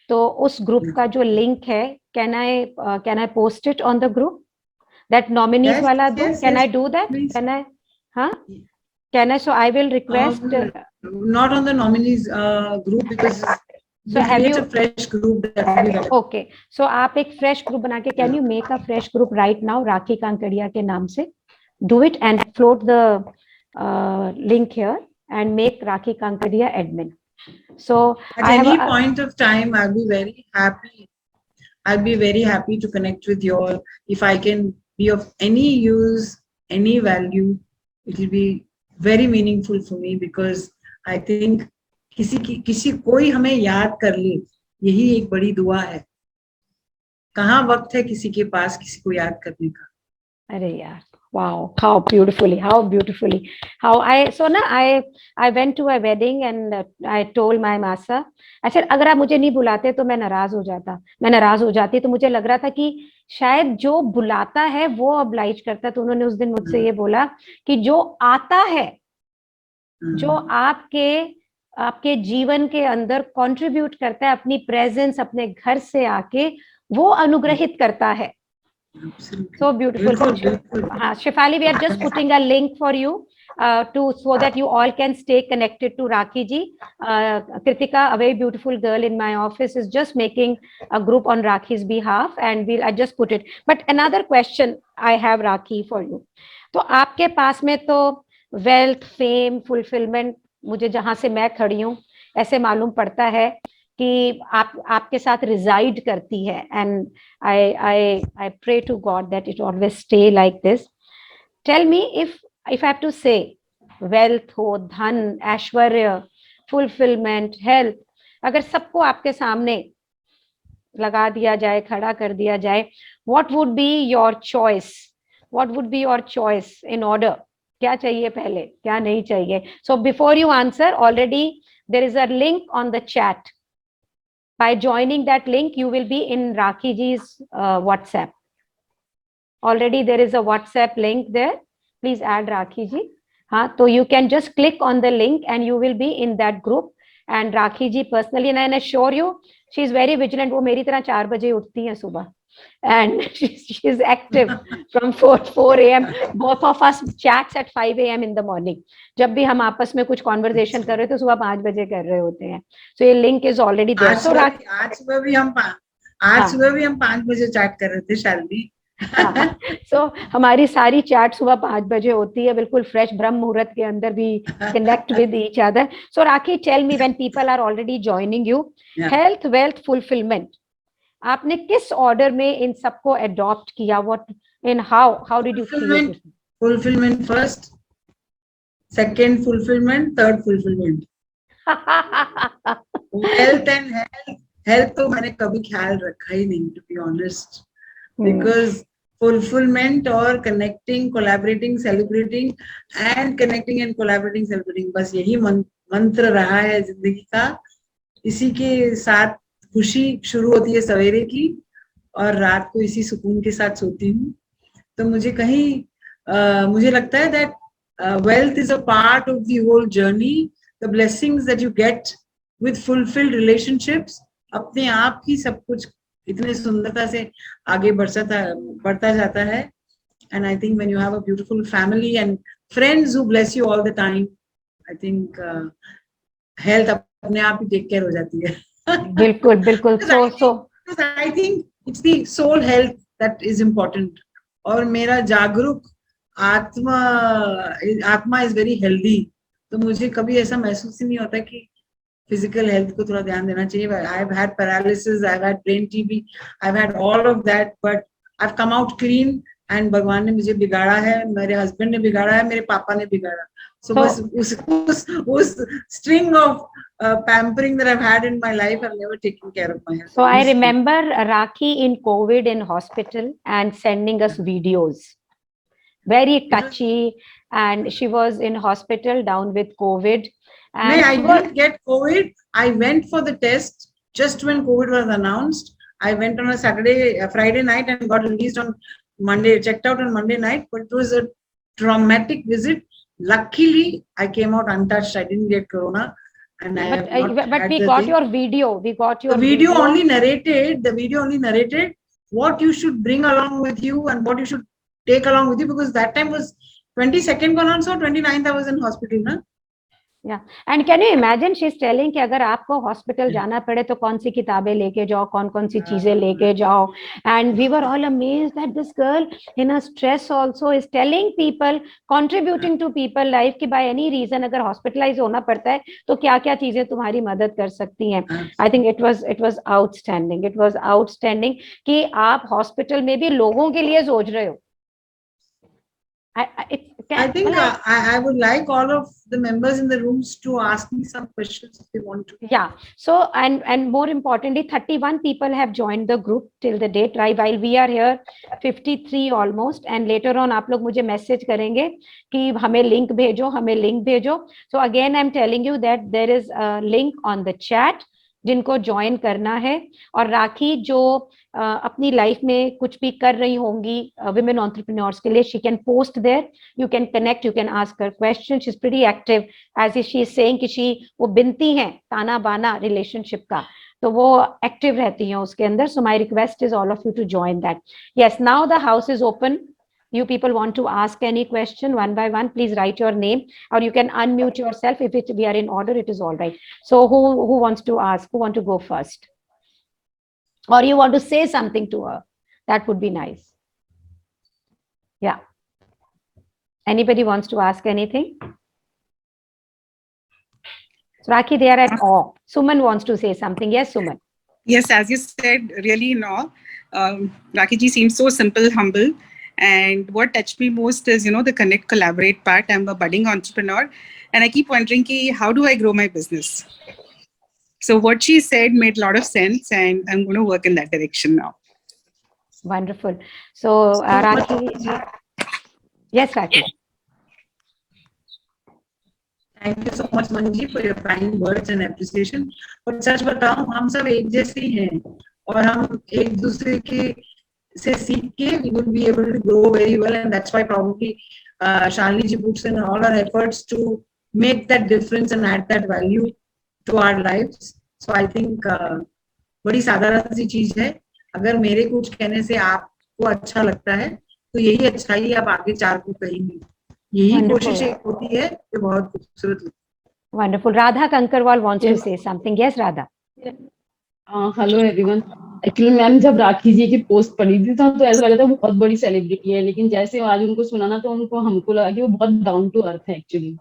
तो उस ग्रुप का जो लिंक है, can I post it on the group? That nominees Yes, वाला दो, yes, can yes, I do that? please. Can I? हाँ? Can I? So I will request. Not on the nominees group, because So have create you? a fresh group that will be better. Okay. So आप एक fresh group बना के, can you make a fresh group right now राखी कांकड़िया के नाम से? Do it and float the link here and make Rakhi Kankadia admin. So At any point of time, I'll be very happy. I'll be very happy to connect with you all. If I can be of any use, any value, it will be very meaningful for me, because I think किसी कोई हमें याद कर ले, यही एक बड़ी दुआ है. कहाँ वक्त है किसी के पास किसी को याद करने का. अरे यार, wow, how beautifully, how I went to a wedding and I told my masa, I said अगर आप मुझे नहीं बुलाते तो मैं नाराज हो जाती. तो मुझे लग रहा था कि शायद जो बुलाता है वो oblige करता. तो उन्होंने उस दिन मुझसे ये बोला कि जो आता है, जो आपके जीवन के अंदर कंट्रीब्यूट करता है, अपनी प्रेजेंस अपने घर से आके वो अनुग्रहित करता है. So beautiful. Shefali, we are just putting a link for you so that you all can stay connected to Rakhi ji. Kritika, a very beautiful girl in my office, is just making a group on Rakhi's behalf, and I just put it. But another question I have, Rakhi, for you. तो आपके पास में तो wealth, fame, fulfillment, मुझे जहां से मैं खड़ी हूँ ऐसे मालूम पड़ता है कि आपके साथ reside करती है. And I pray to God that it always stay like this. Tell me, if I have to say wealth हो, धन, ऐश्वर्य, fulfillment, health, अगर सबको आपके सामने लगा दिया जाए, खड़ा कर दिया जाए, what would be your choice? What would be your choice in order? क्या चाहिए पहले, क्या नहीं चाहिए? So before you answer, already there is a link on the chat. By joining that link, you will be in Rakhi ji's WhatsApp. Already there is a WhatsApp link there. Please add Rakhi ji. So you can just click on the link and you will be in that group. And Rakhi ji personally, and I assure you, she is very vigilant. वो मेरी तरह 4 बजे उठती है सुबह. And she is active from 4 a.m. Both of us chats at 5 a.m. in the morning. जब भी हम आपस में कुछ conversation कर रहे तो सुबह 5 बजे कर रहे होते हैं. So ये link is already there. So आज सुबह भी हम 5 बजे chat कर रहे थे, शालिनी. सो हमारी सारी चैट सुबह 5 बजे होती है, बिल्कुल फ्रेश ब्रह्म मुहूर्त के अंदर भी connect with each other. So Rakhi, tell me, when people are already joining you, Yeah. health, wealth, fulfillment, आपने किस ऑर्डर में इन सबको अडॉप्ट किया? What in how did you create it? Fulfillment first, second fulfillment, third fulfillment. Wealth and health तो मैंने कभी ख्याल रखा ही नहीं, to be honest, because fulfillment और connecting, collaborating, celebrating and connecting and collaborating, celebrating, बस यही मंत्र रहा है जिंदगी का. इसी के साथ खुशी शुरू होती है सवेरे की, और रात को इसी सुकून के साथ सोती हूँ. तो मुझे कहीं मुझे लगता है that wealth is a part of the whole journey. The blessings that you get with fulfilled relationships, अपने आप ही सब कुछ इतने सुंदरता से आगे बढ़ता जाता है. And I think when you have a beautiful family and friends who bless you all the time, I think health अपने आप ही take care हो जाती है. बिल्कुल बिल्कुल. So I think it's the soul health that is important. और मेरा जागरूक आत्मा is very healthy. तो मुझे कभी ऐसा महसूस ही नहीं होता कि physical health को थोड़ा ध्यान देना चाहिए. I've had paralysis, I've had brain TB, I've had all of that, but I've come out clean. And भगवान ने मुझे बिगाड़ा है, मेरे husband ने बिगाड़ा है, मेरे पापा ने बिगाड़ा. So बस उस string of pampering that I've had in my life, I've never taken care of my health. So I remember Rakhi in COVID in hospital and sending us videos, very touchy, and she was in hospital down with COVID. And I didn't get COVID. I went for the test just when COVID was announced. I went on a Friday night and got released on Monday, checked out on Monday night, but it was a traumatic visit. Luckily, I came out untouched. I didn't get corona. And but we got your video. We got your video. The video only narrated what you should bring along with you and what you should take along with you, because that time was 22nd को announce, 29th I was in hospital, na? Yeah, and can you imagine, she's telling कि अगर आपको hospital जाना पड़े तो कौन सी किताबें लेके जाओ, कौन सी चीजें लेके जाओ. And we were all amazed that this girl in her stress also is telling people, contributing to people life कि by any reason अगर hospitalize होना पड़ता है तो क्या क्या चीजें तुम्हारी मदद कर सकती हैं. I think it was outstanding. It was outstanding कि आप हॉस्पिटल में भी लोगों के लिए सोच रहे हो. I think I would like all of the members in the rooms to ask me some questions if they want to. Yeah. So and more importantly, 31 people have joined the group till the date, right? While we are here, 53 almost. And later on, आप लोग मुझे message करेंगे कि हमें link भेजो. So again, I'm telling you that there is a link on the chat जिनको join करना है. और राखी जो अपनी लाइफ में कुछ भी कर रही होंगी women entrepreneurs के लिए, she can post there, you can connect, you can ask her questions. She's pretty active, as if she is saying कि वो बिनती हैं ताना बाना relationship का, तो वो active रहती हैं उसके अंदर. So my request is all of you to join that. Yes, now the house is open. You people want to ask any question one by one, please write your name, or you can unmute yourself. If we are in order, it is all right. So who wants to ask? Who want to go first? Or you want to say something to her? That would be nice. Yeah. Anybody wants to ask anything? So Rakhi, they are at awe. Suman wants to say something. Yes, Suman. Yes, as you said, really in awe. Rakhi ji seems so simple, humble. And what touched me most is, the connect, collaborate part. I'm a budding entrepreneur and I keep wondering, how do I grow my business? So what she said made a lot of sense and I'm going to work in that direction now. Wonderful. So Rakhi, yes, Rakhi. Thank you so much, Manji, for your kind words and appreciation. But सच बताऊं, हम सब एक जैसे ही हैं और हम एक दूसरे के से सीख के we would be able to grow very well, and that's why probably Shalini ji puts in all her efforts to make that difference and add that value to our lives. So I think बड़ी साधारण सी चीज है. अगर मेरे कुछ कहने से आपको अच्छा लगता है तो यही अच्छाई आप आगे चार को कहेंगे. यही कोशिश एक होती है जो बहुत खूबसूरत. Wonderful. Radha Kankarwal wants to say something. Yes, Radha. Hello everyone. Actually ma'am जब राखी जी की पोस्ट पड़ी थी तो ऐसा लगा था वो बहुत बड़ी सेलिब्रिटी है, लेकिन जैसे आज उनको सुना ना तो हमको लगा कि वो बहुत डाउन टू अर्थ है एक्चुअली।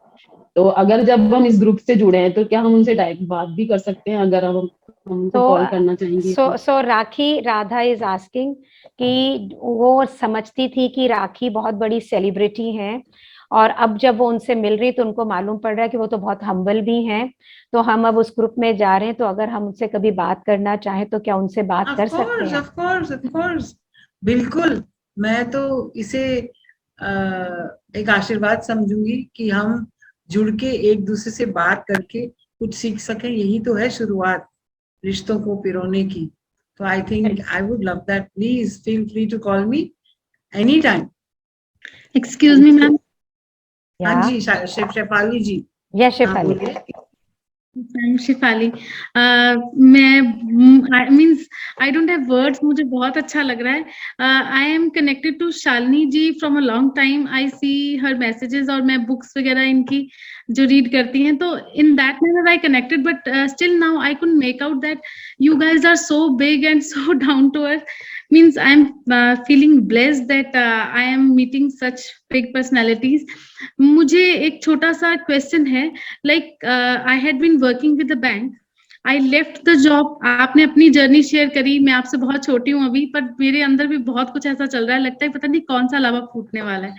तो अगर जब हम इस ग्रुप से जुड़े हैं तो क्या हम उनसे डायरेक्ट बात भी कर सकते हैं, अगर हम हमको कॉल करना चाहेंगे तो? सो राखी, राधा इज आस्किंग कि वो समझती थी कि राखी बहुत बड़ी सेलिब्रिटी है, और अब जब वो उनसे मिल रही तो उनको मालूम पड़ रहा है कि वो तो बहुत हम्बल भी हैं। तो हम अब उस ग्रुप में जा रहे हैं, तो अगर हम उनसे कभी बात करना चाहें तो क्या उनसे बात कर सकते हैं? ऑफ कोर्स, बिल्कुल। मैं तो इसे एक आशीर्वाद समझूंगी कि हम जुड़ के एक दूसरे से बात करके कुछ सीख सकें। यही तो है शुरुआत रिश्तों को पिरोने की। तो I think I would love that. Please feel free to call me any time. Excuse me ma'am. हाँ जी, शेफाली जी। यस हाँ, शेफाली। बोलिए। I'm शिफाली। मैं means I don't have words, मुझे बहुत अच्छा लग रहा है। I am connected to Shalini ji from a long time. I see her messages और मैं बुक्स वगैरह इनकी जो रीड करती हैं, तो in that manner I connected, but still now I could make out that you guys are so big and so down to earth. Means I'm feeling blessed that I am meeting such big personalities. मुझे एक छोटा सा question है, like I had been working with the bank, I left the job. आपने अपनी journey share करी, मैं आपसे बहुत छोटी हूँ अभी, पर मेरे अंदर भी बहुत कुछ ऐसा चल रहा है, लगता है पता नहीं कौन सा लावा फूटने वाला है।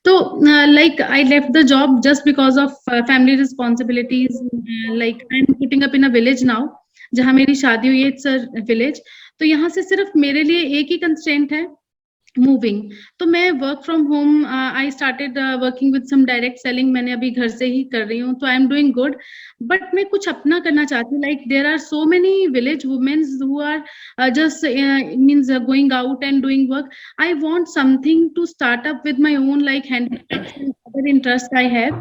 तो like I left the job just because of family responsibilities. Like I am putting up in a village now, जहाँ मेरी शादी हुई है, इट्स अ विलेज। तो यहाँ से सिर्फ मेरे लिए एक ही कंस्ट्रेंट है, मूविंग। तो मैं work from home, I started working with some direct selling, मैंने अभी घर से ही कर रही हूँ, तो I am doing good. But मैं कुछ अपना करना चाहती हूँ, like there are so many village womens who are just means going out and doing work. I want something to start up with my own, like handicrafts and other interests I have,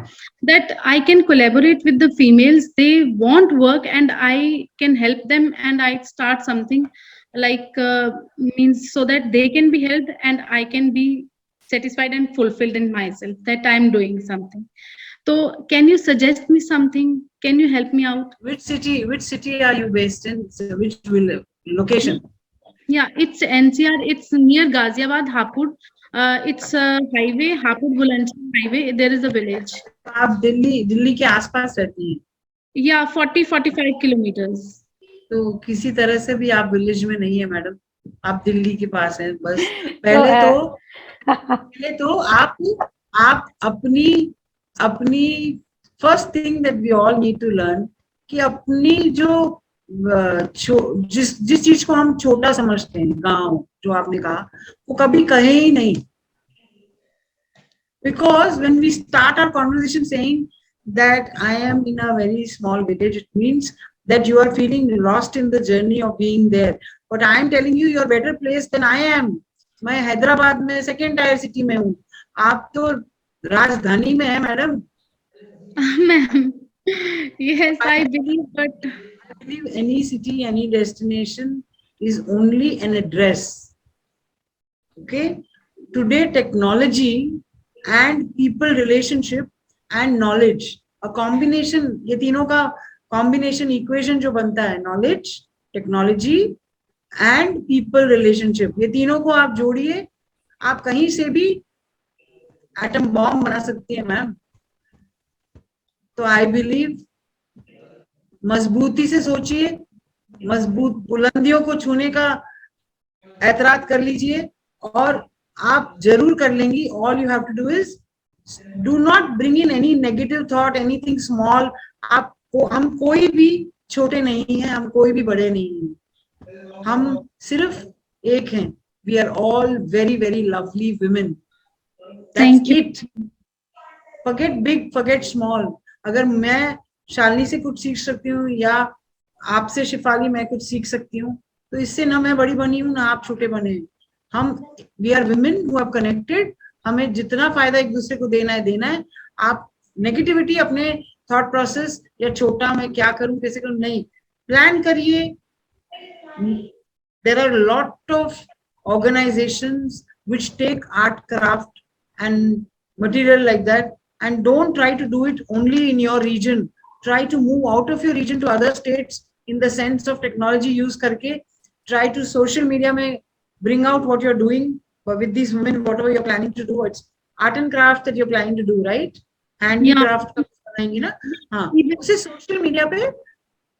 that I can collaborate with the females. They want work and I can help them, and I start something like means so that they can be helped and I can be satisfied and fulfilled in myself that I am doing something. So can you suggest me something? Can you help me out? Which city are you based in? Which location? Yeah, it's NCR. It's near Ghaziabad, Hapur. It's a highway, Hapur Bulandshahr highway. There is a village. आप दिल्ली के आसपास रहती हैं? Yeah, 40-45 kilometers. तो किसी तरह से भी आप विलेज में नहीं है मैडम, आप दिल्ली के पास हैं बस। पहले तो आप अपनी first thing that we all need to learn कि अपनी जो जिस चीज को हम छोटा समझते हैं, गांव जो आपने कहा, वो कभी कहे ही नहीं। Because when we start our conversation saying that I am in a very small village, it means that you are feeling lost in the journey of being there. But I am telling you, you are better placed than I am. मैं हैदराबाद में second tyre city में हूँ, आप तो राजधानी में है madam. Ma'am, yes, I believe, but I believe any city, any destination is only an address. Okay, today technology and people relationship and knowledge, a combination, ये तीनों का combination equation जो बनता है, knowledge, technology and people relationship, ये तीनों को आप जोड़िए, आप कहीं से भी एटम बॉम्ब बना सकती है मैम। तो आई बिलीव मजबूती से सोचिए, मजबूत बुलंदियों को छूने का एतराज कर लीजिए और आप जरूर कर लेंगी। All you have to do is do not bring in any negative thought, anything small. आपको, हम कोई भी छोटे नहीं हैं, हम कोई भी बड़े नहीं हैं, हम सिर्फ एक हैं। We are all very very lovely women. That's it. Forget big, forget small. अगर मैं शालिनी से कुछ सीख सकती हूँ या आपसे शिफाली मैं कुछ सीख सकती हूँ, तो इससे ना मैं बड़ी बनी हूँ ना आप छोटे बने। हम we are women who have connected. हमें जितना फायदा एक दूसरे को देना है। आप नेगेटिविटी अपने थॉट प्रोसेस या छोटा मैं क्या करूं कैसे करूं नहीं, प्लान करिए। There are lot of organisations which take art craft and material like that, and don't try to do it only in your region. Try to move out of your region to other states in the sense of technology use करके try to social media में bring out what you're doing with these women, whatever you're planning to do. It's art and craft that you're planning to do, right? Handicraft का कुछ बनाएंगी ना, हाँ, उसे social media पे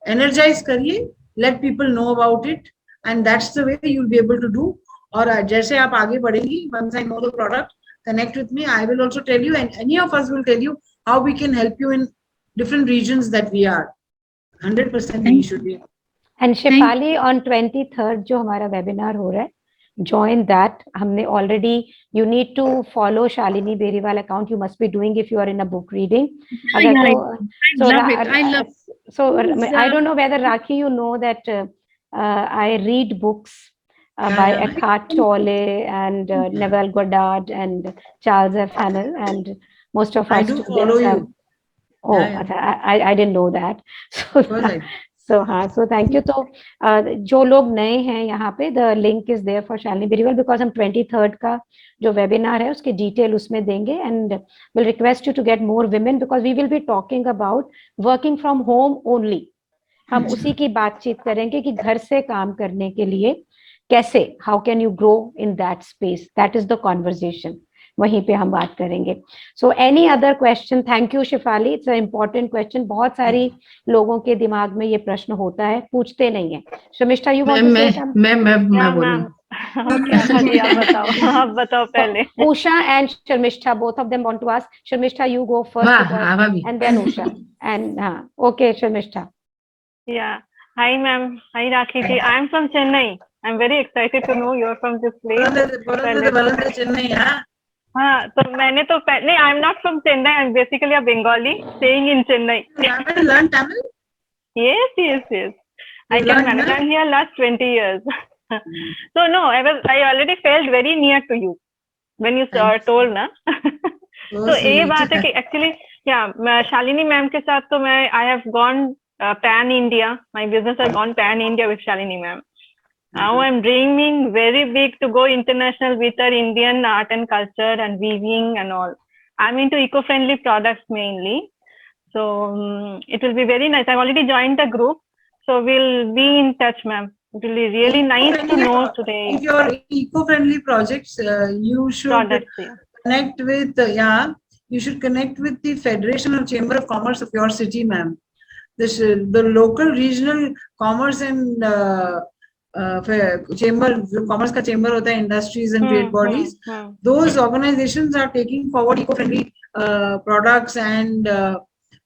energize करिए, let people know about it, and that's the way you'll be able to do. और जैसे आप आगे बढ़ेंगी, once I know the product, connect with me. I will also tell you, and any of us will tell you how we can help you in different regions that we are. 100% we should be. And Shefali, on 23rd जो हमारा webinar हो रहा है, join that. हमने already, you need to follow Shalini Beriwal account. You must be doing if you are in a book reading. I love it. I love it. So I don't know whether Rakhi, you know that I read books by Eckhart Tolle and Neville Goddard and Charles F. Hannell, and most of I us do follow you. Oh, I didn't know that. So so thank you. तो जो लोग नए हैं यहाँ पे, the link is there for Shalini Beriwal, because हम 23rd का जो webinar है उसके detail उसमें देंगे, and we'll request you to get more women, because we will be talking about working from home only. हम उसी की बातचीत करेंगे कि घर से काम करने के लिए कैसे, how can you grow in that space. That is the conversation. वहीं पे हम बात करेंगे. So any other question? Thank you Shefali, it's an important question. बहुत सारी लोगों के दिमाग में ये प्रश्न होता है, पूछते नहीं है. Sharmishtha, you want to say something? मैं बोलूं. आप बताओ पहले. Usha and Sharmishta, both of them want to ask. Sharmishta, you go first, and then Usha. And okay, Sharmishta. Yeah. Hi ma'am. Hi Rakhi ji. I am from Chennai. I'm very excited to know you're from this place. Chennai, हाँ. हाँ, तो मैंने तो नहीं, I am not from Chennai. I'm basically a Bengali staying in Chennai. You haven't learned Tamil? Yes. I can manage. I'm here last 20 years. So no, I already felt very near to you when you told ना. तो ये बात है कि actually, yeah, Shalini ma'am के साथ तो मैं I have gone pan India. My business has gone pan India with Shalini ma'am. Now I'm dreaming very big to go international with our Indian art and culture and weaving and all. I'm into eco-friendly products mainly. So it will be very nice. I've already joined the group. So we'll be in touch, ma'am. It will be really nice to know today. If you're eco-friendly projects, you should connect with, you should connect with the Federation of Chamber of Commerce of your city, ma'am. The local regional commerce and chamber, commerce का chamber होता है, industries and trade bodies. Those organizations are taking forward eco-friendly products and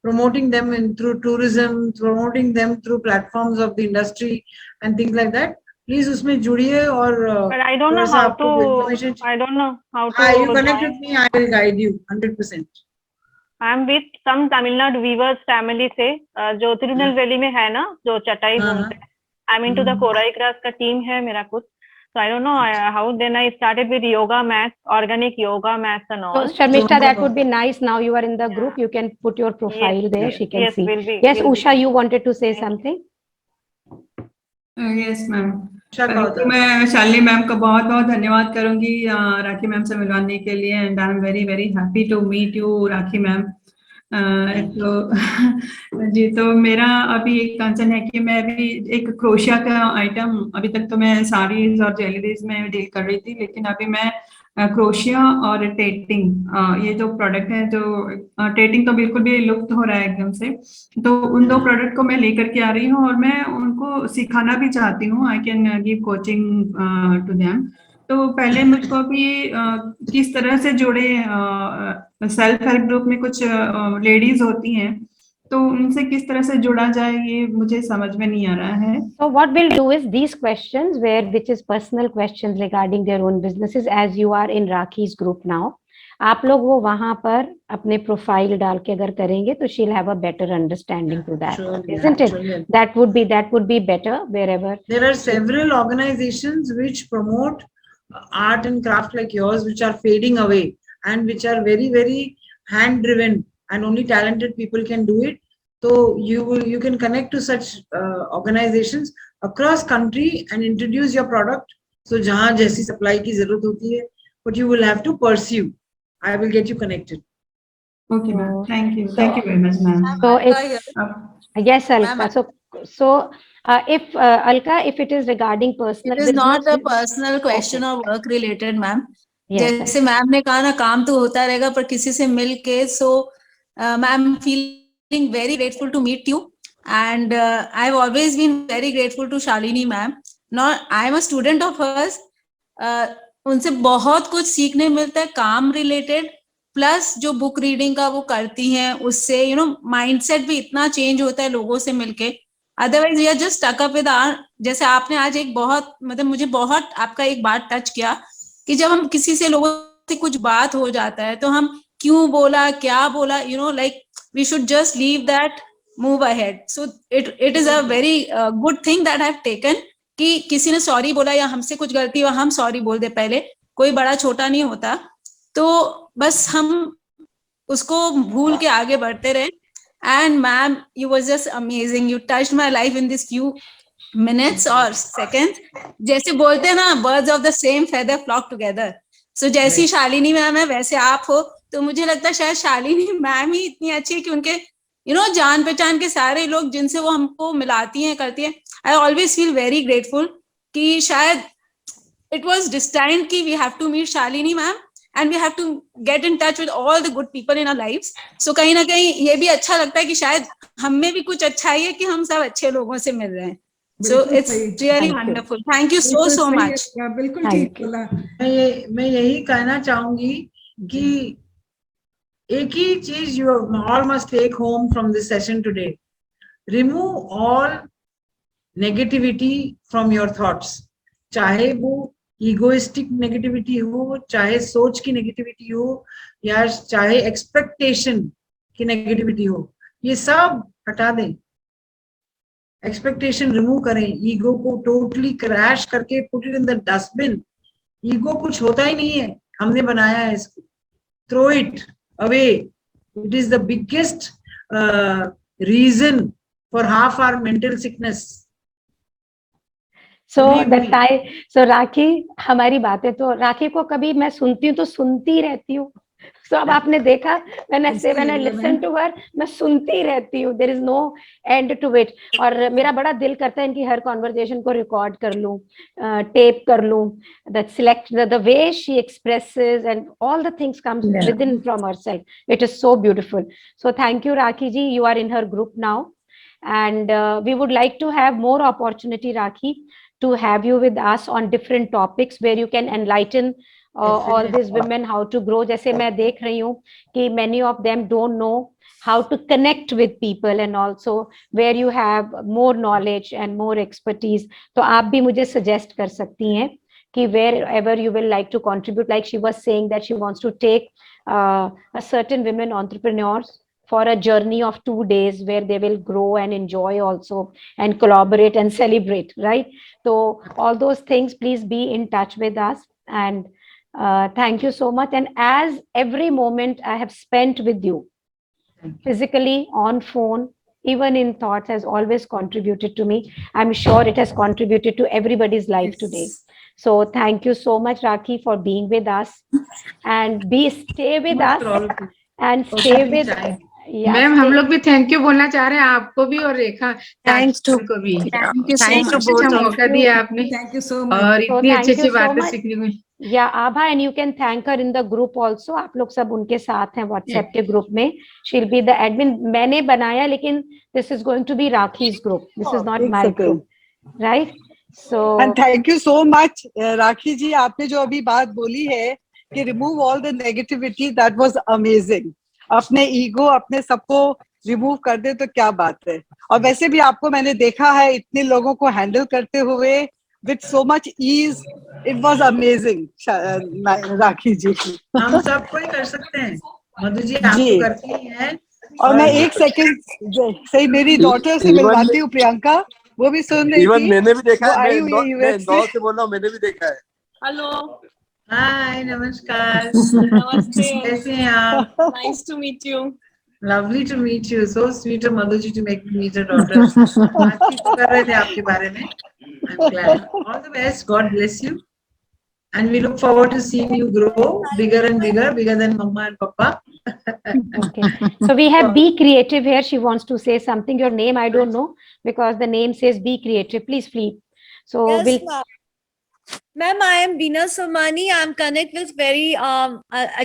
promoting them through tourism, promoting them through platforms of the industry and things like that. Please उसमें जुड़िए और. But I don't know how to. I don't know how to. You connect with me, I will guide you 100%. I'm with some Tamil Nadu weavers family से जो तिरुनेलवेली में है ना, जो चटाई बुनते हैं. I'm into the Korai Grass का team है मेरा कुछ. So I don't know how. Then I started with yoga mats, organic yoga mats and all. So Sharmishta, that would be nice. Now you are in the group, you can put your profile there. She can see. Yes, Usha, you wanted to say something? Yes, ma'am. तो मैं Shalini ma'am का बहुत बहुत धन्यवाद करूंगी राखी ma'am से मिलवाने के लिए, and I am very very happy to meet you Rakhi ma'am. तो जी, तो मेरा अभी एक कंसर्न है कि मैं अभी एक क्रोशिया का आइटम, अभी तक तो मैं साड़ीज और ज्वेलरीज में डील कर रही थी, लेकिन अभी मैं क्रोशिया और टेटिंग, ये जो प्रोडक्ट है, जो टेटिंग तो बिल्कुल भी लुप्त हो रहा है एकदम से, तो उन दो प्रोडक्ट को मैं लेकर के आ रही हूँ और मैं उनको सिखाना भी चाहती हूँ. I can give coaching to them. तो पहले मुझको भी किस तरह से जुड़े, सेल्फ हेल्प ग्रुप में कुछ लेडीज होती हैं, तो उनसे किस तरह से जुड़ा जाए, ये मुझे समझ में नहीं आ रहा है. So what we'll do is these questions, which is personal questions regarding their own businesses, as you are in Rakhi's group now, आप लोग वो वहां पर अपने प्रोफाइल डाल के अगर करेंगे तो she'll have a better understanding to that, isn't it? That would be better wherever. There are several organizations which promote art and craft like yours, which are fading away and which are very, very hand driven, and only talented people can do it. So you can connect to such organizations across country and introduce your product. So जहाँ जैसी supply की जरूरत होती है, but you will have to pursue. I will get you connected. Okay, ma'am. Thank you very much, ma'am. So yes, Alka. So So, if Alka, if it is regarding personal, It is there not no- a personal question or work related, ma'am. Yes. जैसे ma'am ने कहा ना, काम तो होता रहेगा पर किसी से मिल के, so ma'am feeling very grateful to meet you, and I've always been very grateful to Shalini ma'am. Not I am a student of hers. उनसे बहुत कुछ सीखने मिलता है काम रिलेटेड, प्लस जो बुक रीडिंग का वो करती हैं उससे यू नो माइंडसेट भी इतना चेंज होता है लोगों से मिलके. Otherwise we are just stuck up with our, जैसे आपने आज एक बहुत मतलब मुझे बहुत आपका एक बात टच किया कि जब हम किसी से लोगों से कुछ बात हो जाता है तो हम क्यों बोला क्या बोला, you know like we should just leave that, move ahead. So it is a very good thing that I have taken कि किसी ने सॉरी बोला या हमसे कुछ गलती हुआ हम सॉरी बोल दे, पहले कोई बड़ा छोटा नहीं होता, तो बस हम उसको भूल के आगे बढ़ते रहे. And ma'am, you were just amazing. You touched my life in this few minutes or seconds. जैसे बोलते हैं ना, birds of the same feather flock together. So जैसी शालिनी मैम है वैसे आप हो, तो मुझे लगता है शायद शालिनी मैम ही इतनी अच्छी है कि उनके यू नो जान पहचान के सारे लोग जिनसे वो हमको मिलाती हैं करती हैं. I always feel very grateful कि शायद it was destined कि we have to meet Shalini ma'am and we have to get in touch with all the good people in our lives. So कहीं ना कहीं ये भी अच्छा लगता है कि शायद हम में भी कुछ अच्छा ही है कि हम सब अच्छे लोगों से मिल रहे हैं. So it's really wonderful. Thank you so much. बिल्कुल ठीक बोला. मैं यही कहना चाहूंगी कि एक ही चीज you all must take home from this session today. Remove all negativity from your thoughts. चाहे वो इगोइस्टिक नेगेटिविटी हो, चाहे सोच की नेगेटिविटी हो, या चाहे एक्सपेक्टेशन की नेगेटिविटी हो, ये सब हटा दें. एक्सपेक्टेशन रिमूव करें, ईगो को टोटली क्रैश करके put it in the dustbin. Ego कुछ होता ही नहीं है, हमने बनाया है इसको. Throw it away. It is the biggest reason for half our mental sickness. So Rakhi, हमारी बातें तो राखी को कभी मैं सुनती हूँ तो सुनती रहती हूँ. So अब आपने देखा, when I listen to her, मैं सुनती रहती हूँ. There is no end to it. और मेरा बड़ा दिल करता है इनकी हर conversation को रिकॉर्ड कर लूँ, टेप कर लूँ. The way she expresses and all the things comes within from herself. It is so beautiful. So thank you, Rakhi ji. You are in her group now, and we would like to have more opportunity, Rakhi, to have you with us on different topics where you can enlighten all these women how to grow. जैसे मैं देख रही हूँ कि many of them don't know how to connect with people, and also where you have more knowledge and more expertise. तो आप भी मुझे suggest कर सकती हैं कि wherever you will like to contribute, like she was saying that she wants to take a certain women entrepreneurs for a journey of 2 days where they will grow and enjoy also and collaborate and celebrate, right? So all those things, please be in touch with us, and thank you so much. And as every moment I have spent with you, physically, on phone, even in thoughts, has always contributed to me. I'm sure it has contributed to everybody's life today. So thank you so much, Rakhi, for being with us, and stay with us and stay with. Ma'am हम लोग भी thank you बोलना चाह रहे हैं आपको भी और रेखा Thanks to को भी. Thank you so thank much. You, अच्छा मौका दिया आपने. Thank you so much. और So इतनी thank अच्छी you अच्छी so बातें much. सीखने को. Yeah, Abha, and you can thank her in the group also. आप लोग सब उनके साथ हैं WhatsApp के ग्रुप में. She'll be the admin. मैंने बनाया, लेकिन this is going to be Rakhi's group. This is not my group, right? So. And thank you so much, Rakhi ji. आपने जो अभी बात बोली है कि remove all the negativity, that was amazing. अपने ego, अपने सबको रिमूव कर दे तो क्या बात है. और वैसे भी आपको मैंने देखा है इतने लोगों को हैंडल करते हुए with so much ease. It was amazing, राखी जी. हम सब कोई कर सकते हैं. मधु जी आप तो करती हैं. और मैं एक सेकंड सही मेरी डॉटर से मिलवाती हूँ, प्रियंका, वो भी सुन रही थी. मैंने भी देखा है. आई हुई है इंदौर से बोल रहा हूँ, मैंने भी देखा है. हेलो, हाय, नमस्कार. नमस्ते. कैसे हैं आप? Nice to meet you. Lovely to meet you. So sweet of Madhu ji to make me meet her daughter. बातचीत कर रहे थे आपके बारे में. I'm glad. All the best. God bless you. and we look forward to seeing you grow bigger and bigger, bigger than mama and papa. Okay, so we have Be Creative here. She wants to say something. Your name I don't know because the name says Be Creative. Please flip. So Yes, we'll ma'am, I am Bina Somani. I'm connect with very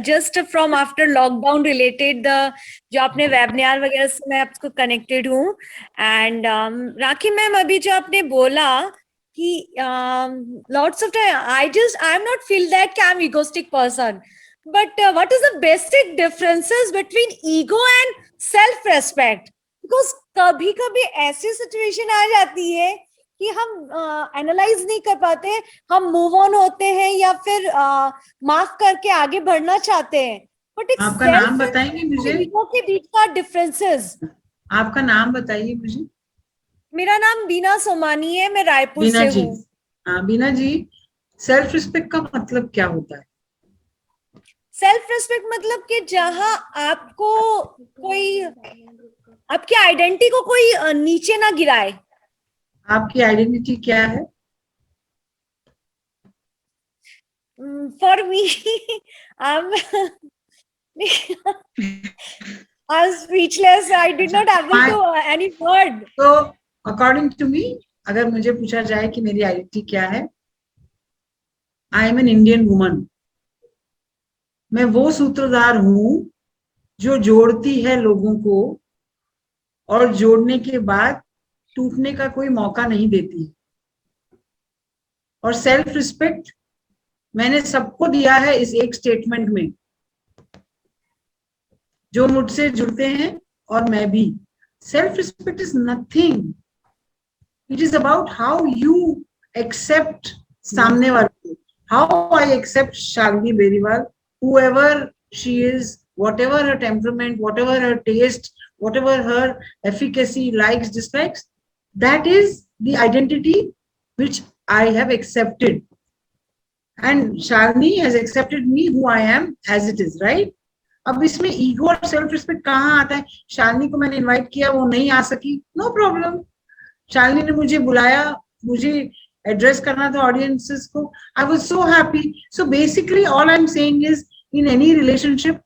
just from after lockdown related the जो आपने webinar वगैरह से मैं आपको connected हूँ. And rakhi ma'am, अभी जो आपने बोला कि lots of time I'm not feel that I'm egoistic person, but what is the basic differences between ego and self respect? Because कभी कभी ऐसी सिचुएशन आ जाती है कि हम एनालाइज नहीं कर पाते, हम मूव ऑन होते हैं या फिर माफ करके आगे बढ़ना चाहते हैं. बट आपका नाम बताएंगे मुझे? ईगो के बीच का डिफरेंसेस. आपका नाम बताइए मुझे. मेरा नाम बीना सोमानी है, मैं रायपुर बीना से जी. हूँ. हाँ बीना जी, सेल्फ रिस्पेक्ट का मतलब क्या होता है? सेल्फ रिस्पेक्ट मतलब कि जहां आपको कोई आपकी आइडेंटिटी को कोई नीचे ना गिराए. आपकी आइडेंटिटी क्या है? For me I'm speechless. I did not able to any word. So according to me, अगर मुझे पूछा जाए कि मेरी आइडेंटिटी क्या है, I am an Indian woman. मैं वो सूत्रधार हूं जो जोड़ती है लोगों को और जोड़ने के बाद टूटने का कोई मौका नहीं देती. और सेल्फ रिस्पेक्ट मैंने सबको दिया है इस एक स्टेटमेंट में, जो मुझसे जुड़ते हैं और मैं भी. Self respect is nothing, it is about how you accept सामने वाले. How I accept Shalini Beriwal, whoever she is, whatever her temperament, whatever her taste, whatever her efficacy, likes, dislikes, that is the identity which I have accepted. And Shalini has accepted me who I am as it is, right? अब इसमें ego और self respect कहाँ आता है? शालिनी को मैंने invite किया, वो नहीं आ सकी, नो प्रॉब्लम. शालिनी ने मुझे बुलाया, मुझे एड्रेस करना था ऑडियंसेस को, I was so happy. So basically all I am saying is, in any relationship,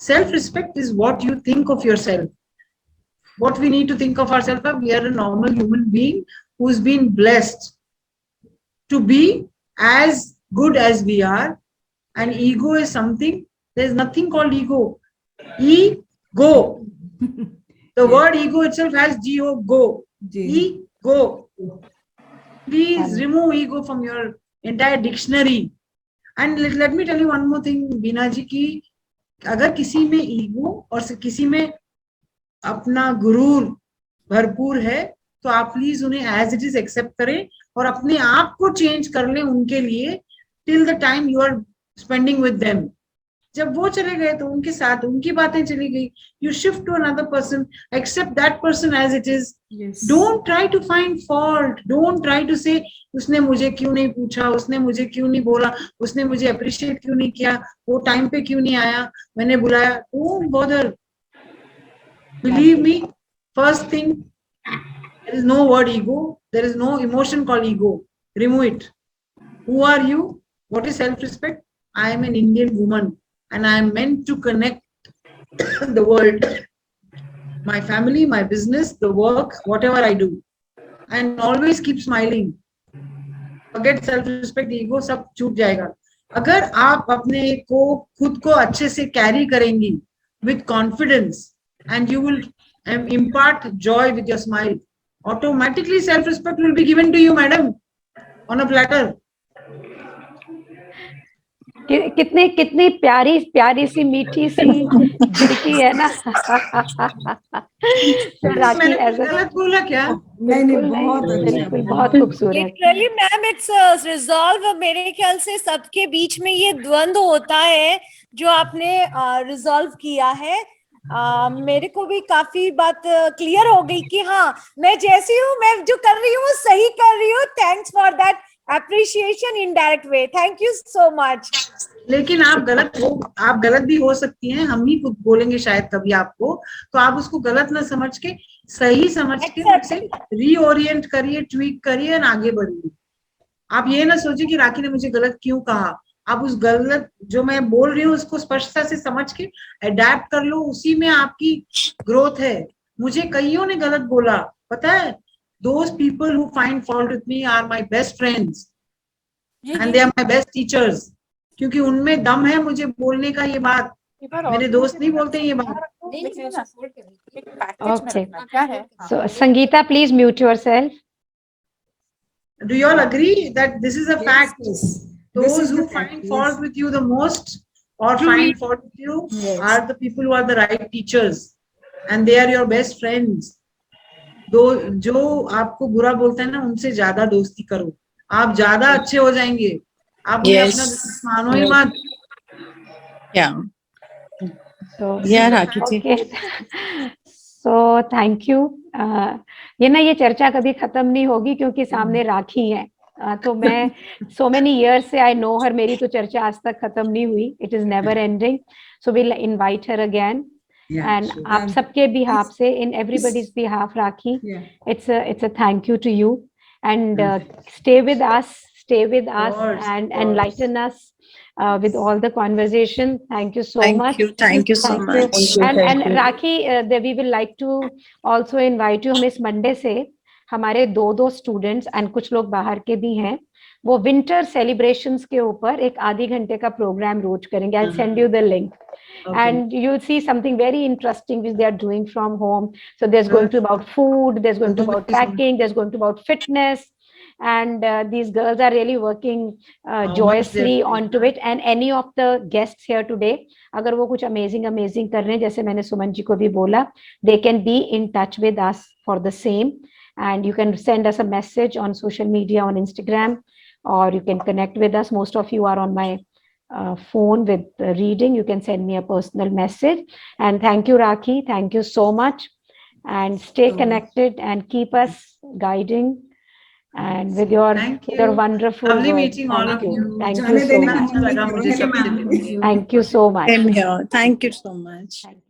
self respect is what you think of yourself. What we need to think of ourselves, we are a normal human being who's been blessed to be as good as we are. And ego is something, there's nothing called ego. Ego. The word ego itself has G-O, go. Ego. Please remove ego from your entire dictionary. And let me tell you one more thing, Beena ji, ki अगर किसी में ego और किसी में अपना गुरूर भरपूर है, तो आप प्लीज उन्हें एज इट इज एक्सेप्ट करें और अपने आप को चेंज कर लें उनके लिए, till the time you are spending with them. जब वो चले गए तो उनके साथ उनकी बातें चली गई. You shift to another person, accept that person as it is. Don't try to find fault, don't try to say उसने मुझे क्यों नहीं पूछा, उसने मुझे क्यों नहीं बोला, उसने मुझे अप्रिशिएट क्यों नहीं किया, वो टाइम पे क्यों नहीं आया, मैंने बुलाया. Don't bother. Believe me, first thing, there is no word ego, there is no emotion called ego. Remove it. Who are you? What is self-respect? I am an Indian woman and I am meant to connect the world, my family, my business, the work, whatever I do. And always keep smiling. Forget self-respect, ego, सब छूट जाएगा. अगर आप अपने को खुद को अच्छे से कैरी करेंगी with confidence, and you will impart joy with your smile, automatically self-respect will be given to you, madam, on a platter. कितने कितनी प्यारी प्यारी सी मीठी सी खिड़की है ना. राखी गलत बोला क्या? नहीं, बहुत खूबसूरत. Literally ma'am, it's resolve. मेरे ख्याल से सबके बीच में ये द्वंद्व होता है जो आपने रिजॉल्व किया है. मेरे को भी काफी बात क्लियर हो गई कि हाँ, मैं जैसी हूँ, मैं जो कर रही हूँ सही कर रही हूँ. Thanks for that appreciation in direct way. Thank you so much. लेकिन आप गलत भी हो सकती हैं, हम ही खुद बोलेंगे शायद कभी आपको, तो आप उसको गलत ना समझ के सही समझ के उसे रीओरिएंट करिए, ट्वीक करिए और आगे बढ़िए. आप ये ना सोचिए कि राखी ने मुझे गलत क्यों कहा, आप उस गलत जो मैं बोल रही हूँ उसको स्पष्टता से समझ के अडेप्ट कर लो, उसी में आपकी ग्रोथ है। मुझे कईयों ने गलत बोला, पता है, those people who find fault with me are my best friends and they are my best teachers, क्योंकि उनमें दम है मुझे बोलने का ये बात, मेरे दोस्त नहीं बोलते ये बात। Okay. So Sangeeta, please mute yourself. Do you all agree that this is a fact? This Those is who the fact, find yes. fault with you the most or find fault with you are the people who are the right teachers and they are your best friends. जो आपको बुरा बोलते हैं ना उनसे ज्यादा दोस्ती करो, आप ज्यादा अच्छे हो जाएंगे। आप मुझे अपना दोस्त मानो ही मत। So Yeah, Rakhi ji. okay. So thank you. ये ना ये चर्चा कभी खत्म नहीं होगी क्योंकि सामने राखी है। तो मैं so many years से I know her, मेरी तो चर्चा आज तक खत्म नहीं हुई. It is never ending. So we'll invite her again. And sure. आप सबके behalf से, in everybody's behalf, Rakhi, it's a thank you to you. And stay with us and enlighten us with all the conversation. Thank you so much. Thank you so much. And Rakhi, we will like to also invite you. हम इस Monday से हमारे दो students and कुछ लोग बाहर के भी हैं, वो विंटर सेलिब्रेशंस के ऊपर एक आधी घंटे का प्रोग्राम रोज करेंगे. I'll send you the link. And you'll see something very interesting which they are doing from home. So there's going to be about food, there's going to be about packing, there's going to be about fitness, and these girls are really working joyously onto it. And any of the guests here today, अगर वो कुछ amazing कर रहे हैं, जैसे मैंने सुमन जी को भी बोला, they can be in touch with us for the same. And you can send us a message on social media, on Instagram, or you can connect with us. Most of you are on my phone with reading. You can send me a personal message. And thank you, Rakhi. Thank you so much. And stay connected and keep us guiding. And with your wonderful lovely words. meeting all of you. Thank you so much. अच्छा लगा मुझे सबसे मिलके. Thank you so much. Same here. Thank you so much. Thank you.